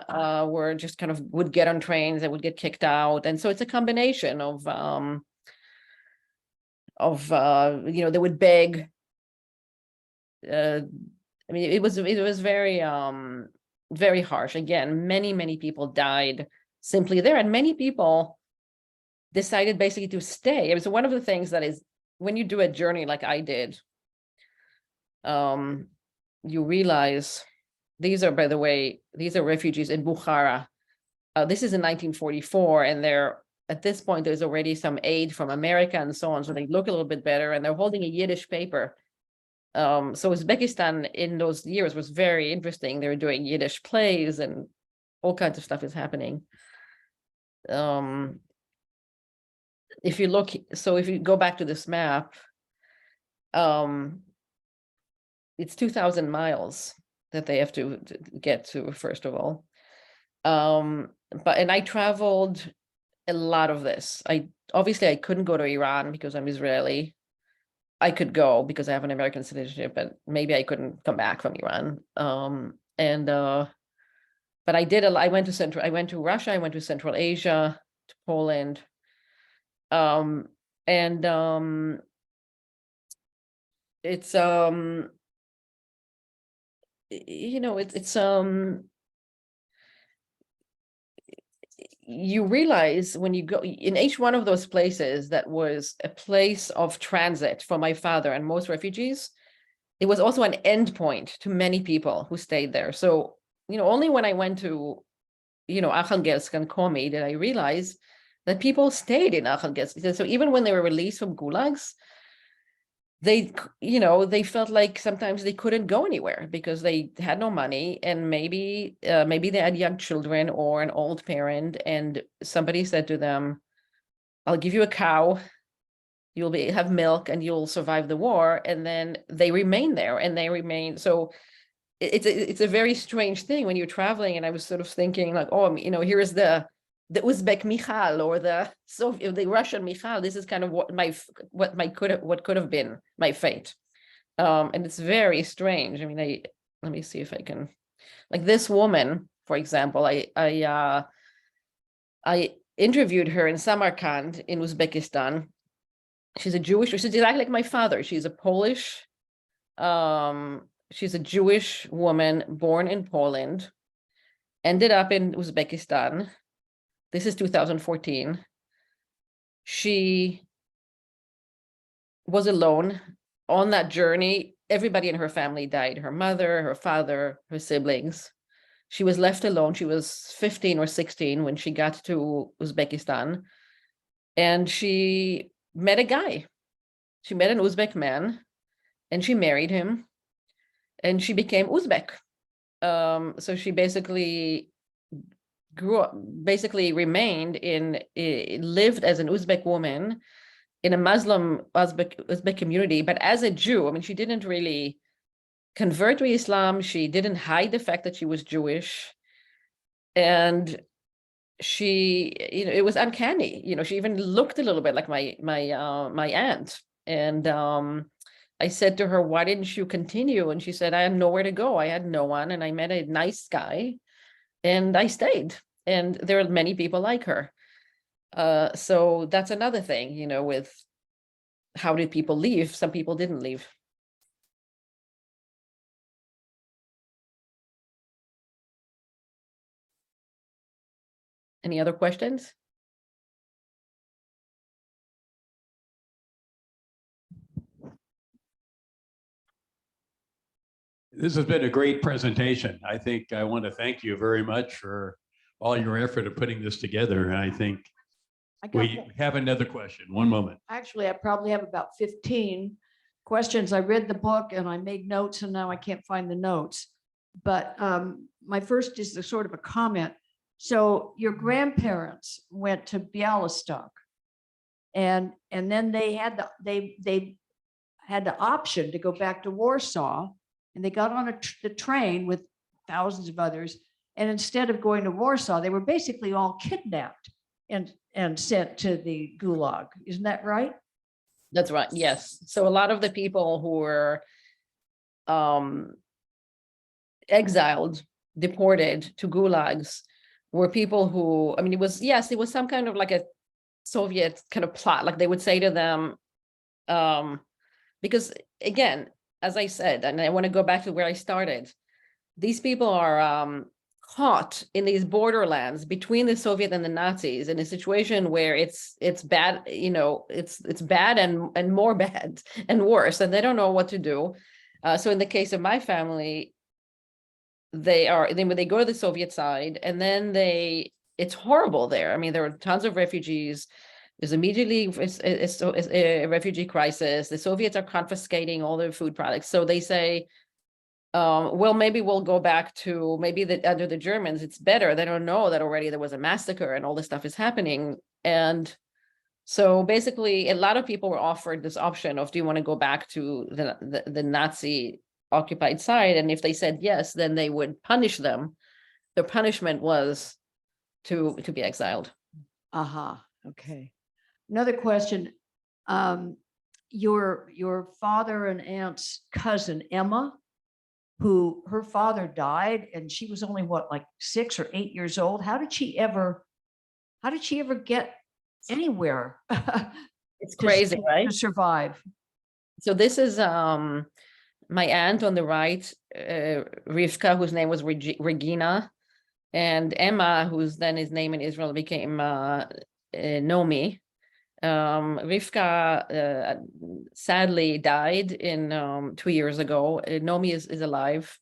were just kind of would get on trains, they would get kicked out, and so it's a combination of they would beg. It was very, very harsh. Again, many people died simply there, and many people decided basically to stay. It was one of the things that is, when you do a journey like I did, you realize these are, by the way, these are refugees in Bukhara. This is in 1944, and at this point, there's already some aid from America and so on, so they look a little bit better, and they're holding a Yiddish paper. So Uzbekistan in those years was very interesting. They were doing Yiddish plays and all kinds of stuff is happening. If you go back to this map, it's 2,000 miles that they have to get to, first of all. And I traveled a lot of this. Obviously I couldn't go to Iran because I'm Israeli. I could go because I have an American citizenship, but maybe I couldn't come back from Iran. But I did. I went to Russia. I went to Central Asia, to Poland, it's you realize when you go in each one of those places that was a place of transit for my father and most refugees, it was also an end point to many people who stayed there. So, only when I went to, Arkhangelsk and Komi did I realize that people stayed in Arkhangelsk. So even when they were released from gulags, they felt like sometimes they couldn't go anywhere because they had no money, and maybe they had young children or an old parent, and somebody said to them, I'll give you a cow, you'll have milk, and you'll survive the war. And then they remain there, and they remain. So it's a very strange thing when you're traveling. And I was sort of thinking like, oh, here is the Uzbek Mikhal or the Russian Mikhal. This is kind of what could have been my fate. And it's very strange. I mean, let me see if I can, like this woman, for example, I interviewed her in Samarkand in Uzbekistan. She's she's exactly like my father. She's a Polish, she's a Jewish woman born in Poland, ended up in Uzbekistan. This is 2014. She was alone on that journey. Everybody in her family died. Her mother, her father, her siblings. She was left alone. She was 15 or 16 when she got to Uzbekistan. And she met a guy. She met an Uzbek man, and she married him, and she became Uzbek. So she basically remained lived as an Uzbek woman in a Muslim Uzbek community, but as a Jew. I mean, she didn't really convert to Islam. She didn't hide the fact that she was Jewish. And she, it was uncanny. She even looked a little bit like my aunt. And I said to her, why didn't you continue? And she said, I had nowhere to go. I had no one. And I met a nice guy, and I stayed. And there are many people like her. So that's another thing, with how did people leave? Some people didn't leave. Any other questions? This has been a great presentation. I think I want to thank you very much for all your effort of putting this together. And I think we have another question. One moment. Actually, I probably have about 15 questions. I read the book and I made notes, and now I can't find the notes. But my first is the sort of a comment. So your grandparents went to Bialystok, and then they had the option to go back to Warsaw, and they got on the train with thousands of others. And instead of going to Warsaw, they were basically all kidnapped and sent to the Gulag. Isn't that right? That's right. Yes. So a lot of the people who were exiled, deported to gulags were people who, I mean, it was some kind of like a Soviet kind of plot. Like they would say to them, because again, as I said, and I want to go back to where I started, these people are caught in these borderlands between the Soviet and the Nazis in a situation where it's bad, it's bad and more bad and worse, and they don't know what to do. So in the case of my family, they go to the Soviet side, and then it's horrible there. I mean, there are tons of refugees. There's immediately a refugee crisis. The Soviets are confiscating all their food products. So they say, well, maybe we'll go back to under the Germans, it's better. They don't know that already there was a massacre and all this stuff is happening. And so basically a lot of people were offered this option of, do you want to go back to the Nazi occupied side? And if they said yes, then they would punish them. Their punishment was to be exiled. Okay. Another question. Your father and aunt's cousin, Emma, who her father died, and she was only like 6 or 8 years old. How did she ever get anywhere? It's crazy, right? To survive. So this is my aunt on the right, Rivka, whose name was Regina, and Emma, whose then his name in Israel became Nomi. Rivka sadly died in 2 years ago. Nomi is alive.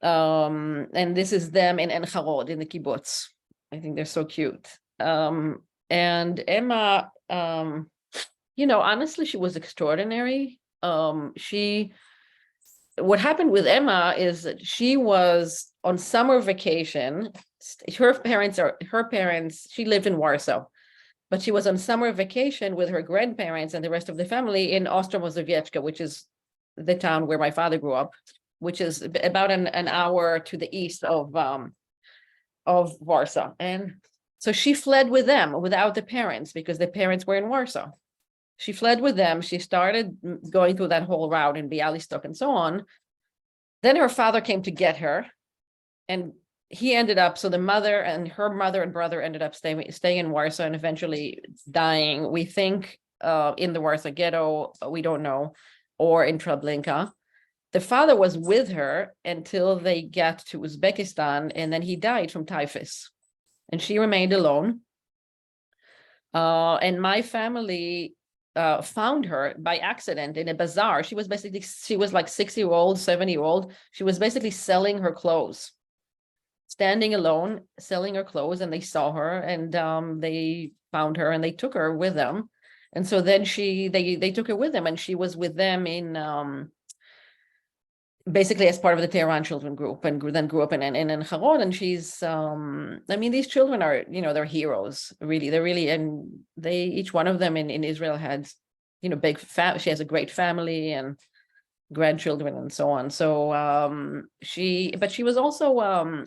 And this is them in Charod in the kibbutz. I think they're so cute. And Emma, honestly, she was extraordinary. What happened with Emma is that she was on summer vacation. Her parents, she lived in Warsaw, but she was on summer vacation with her grandparents and the rest of the family in Ostromozowiecka, which is the town where my father grew up, which is about an hour to the east of Warsaw. And so she fled with them without the parents because the parents were in Warsaw. She fled with them. She started going through that whole route in Bialystok and so on. Then her father came to get her, and he ended up, so the mother and brother ended up staying in Warsaw and eventually dying, we think, in the Warsaw ghetto, we don't know, or in Treblinka. The father was with her until they got to Uzbekistan, and then he died from typhus, and she remained alone. And my family found her by accident in a bazaar. She was like 6-year-old, 7-year-old. She was basically selling her clothes, standing alone, selling her clothes, and they saw her, and they found her and they took her with them. And so then they took her with them, and she was with them in basically as part of the Tehran Children group, and then grew up in Charod. And she's, these children are, they're heroes, really. They're really, and each one of them in Israel had, she has a great family and grandchildren and so on. So she was also,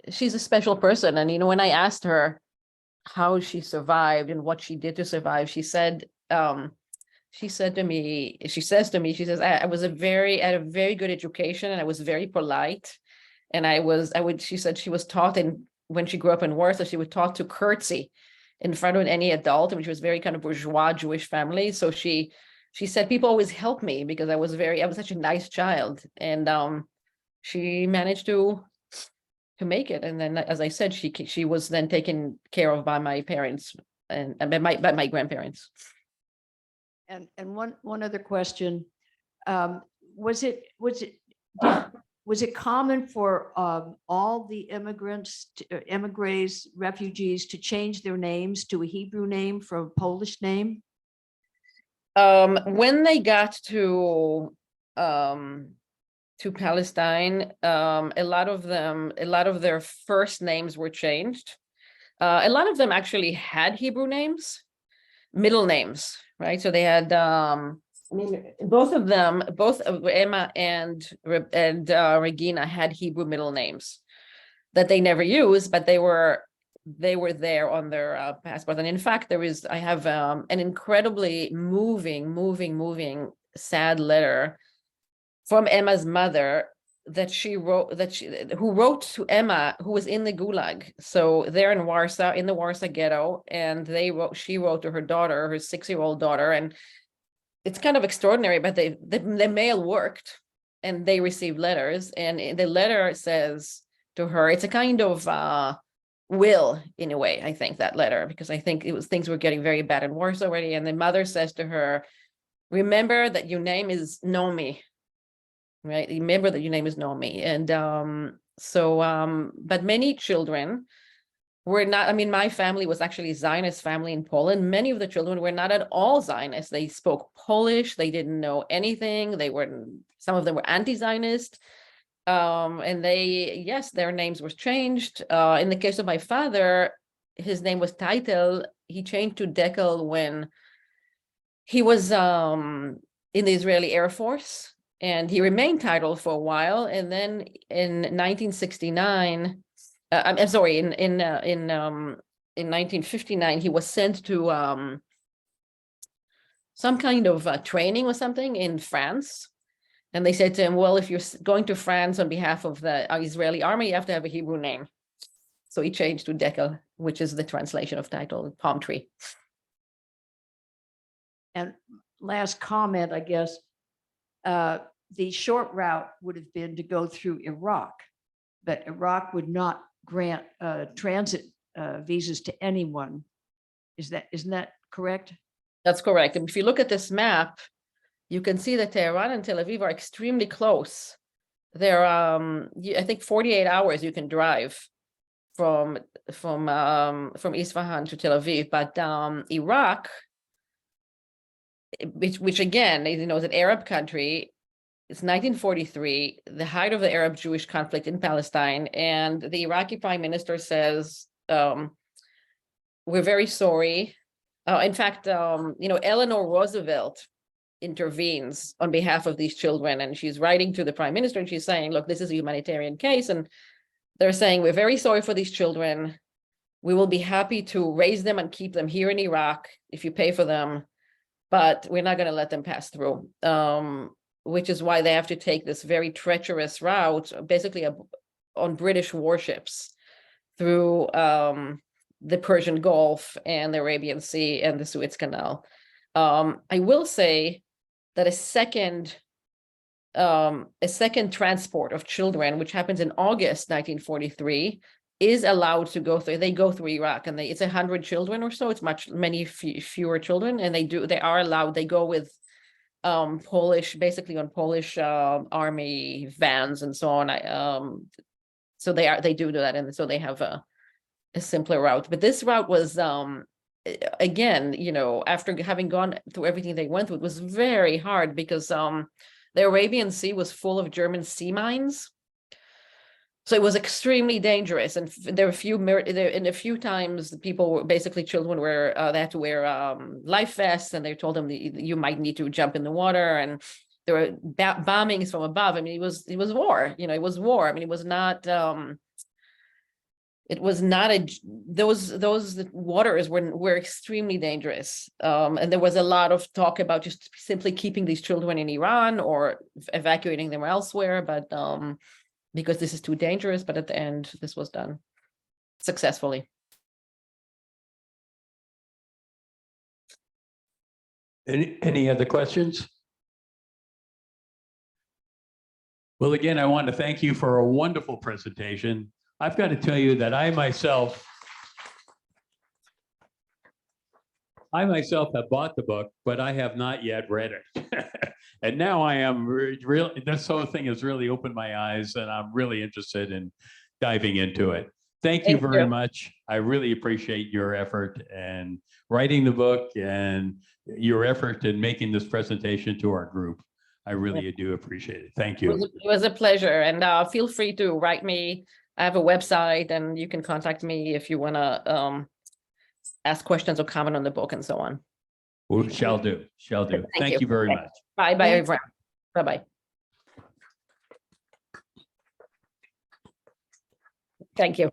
she's a special person. And, when I asked her how she survived and what she did to survive, she says to me, she says, I had a very good education, and I was very polite. And she said she was taught when she grew up in Warsaw, she was taught to curtsy in front of any adult, which was very kind of bourgeois Jewish family. So she said people always helped me because I was such a nice child. And she managed to make it. And then, as I said, she was then taken care of by my parents and by my grandparents. And one other question, was it common for all the immigrants, refugees to change their names to a Hebrew name from a Polish name? When they got to Palestine, a lot of their first names were changed. A lot of them actually had Hebrew names, middle names, right? So they had, both of Emma and Regina had Hebrew middle names that they never used, but they were there on their passport. And in fact, I have an incredibly moving, sad letter from Emma's mother who wrote to Emma, who was in the Gulag. So they're in Warsaw, in the Warsaw ghetto, and she wrote to her daughter, her 6-year-old daughter, and it's kind of extraordinary, but the mail worked, and they received letters, and the letter says to her, it's a kind of will, in a way, I think, that letter, because I think things were getting very bad in Warsaw already, and the mother says to her, remember that your name is Nomi. Right. Remember that your name is Nomi. And but many children were not, my family was actually a Zionist family in Poland. Many of the children were not at all Zionist. They spoke Polish. They didn't know anything. Some of them were anti-Zionist. And their names were changed. In the case of my father, his name was Dekel. He changed to Dekel when he was in the Israeli Air Force. And he remained titled for a while, and then in 1969, I'm sorry, in 1959, he was sent to some kind of training or something in France, and they said to him, "Well, if you're going to France on behalf of the Israeli army, you have to have a Hebrew name." So he changed to Dekel, which is the translation of title, palm tree. And last comment, I guess. The short route would have been to go through Iraq, but Iraq would not grant transit visas to anyone Isn't that correct? That's correct. And if you look at this map, you can see that Tehran and Tel Aviv are extremely close. They're, I think 48 hours you can drive from Isfahan to Tel Aviv, but Iraq, which again, you know, is an Arab country. It's 1943, the height of the Arab-Jewish conflict in Palestine, and the Iraqi prime minister says, we're very sorry. In fact, you know, Eleanor Roosevelt intervenes on behalf of these children, and she's writing to the prime minister, and she's saying, look, this is a humanitarian case, and they're saying, we're very sorry for these children. We will be happy to raise them and keep them here in Iraq if you pay for them, but we're not going to let them pass through. Which is why they have to take this very treacherous route, basically on British warships through the Persian Gulf and the Arabian Sea and the Suez Canal. I will say that a second transport of children, which happens in August 1943, is allowed to go through. They go through Iraq, and it's 100 children or so. It's many fewer children, and they are allowed. They go with Polish army vans and so on. So they do that, and so they have a simpler route. But this route was again, you know, after having gone through everything they went through, it was very hard because the Arabian Sea was full of German sea mines. So it was extremely dangerous, and there were a few times the people were children were they had to wear life vests, and they told them that you might need to jump in the water, and there were bombings from above. I mean, it was war. You know, it was war. I mean, it was not those waters were extremely dangerous, and there was a lot of talk about just simply keeping these children in Iran or evacuating them elsewhere, but because this is too dangerous. But at the end, this was done successfully. Any other questions? Well, again, I want to thank you for a wonderful presentation. I've got to tell you that I myself have bought the book, but I have not yet read it. And now I am really, this whole thing has really opened my eyes, and I'm really interested in diving into it. Thank you very much. I really appreciate your effort and writing the book and your effort in making this presentation to our group. I really do appreciate it. Thank you. It was a pleasure, and feel free to write me. I have a website, and you can contact me if you want to ask questions or comment on the book and so on. Well, shall do. Thank you very much. Bye, everyone. Bye. Thank you.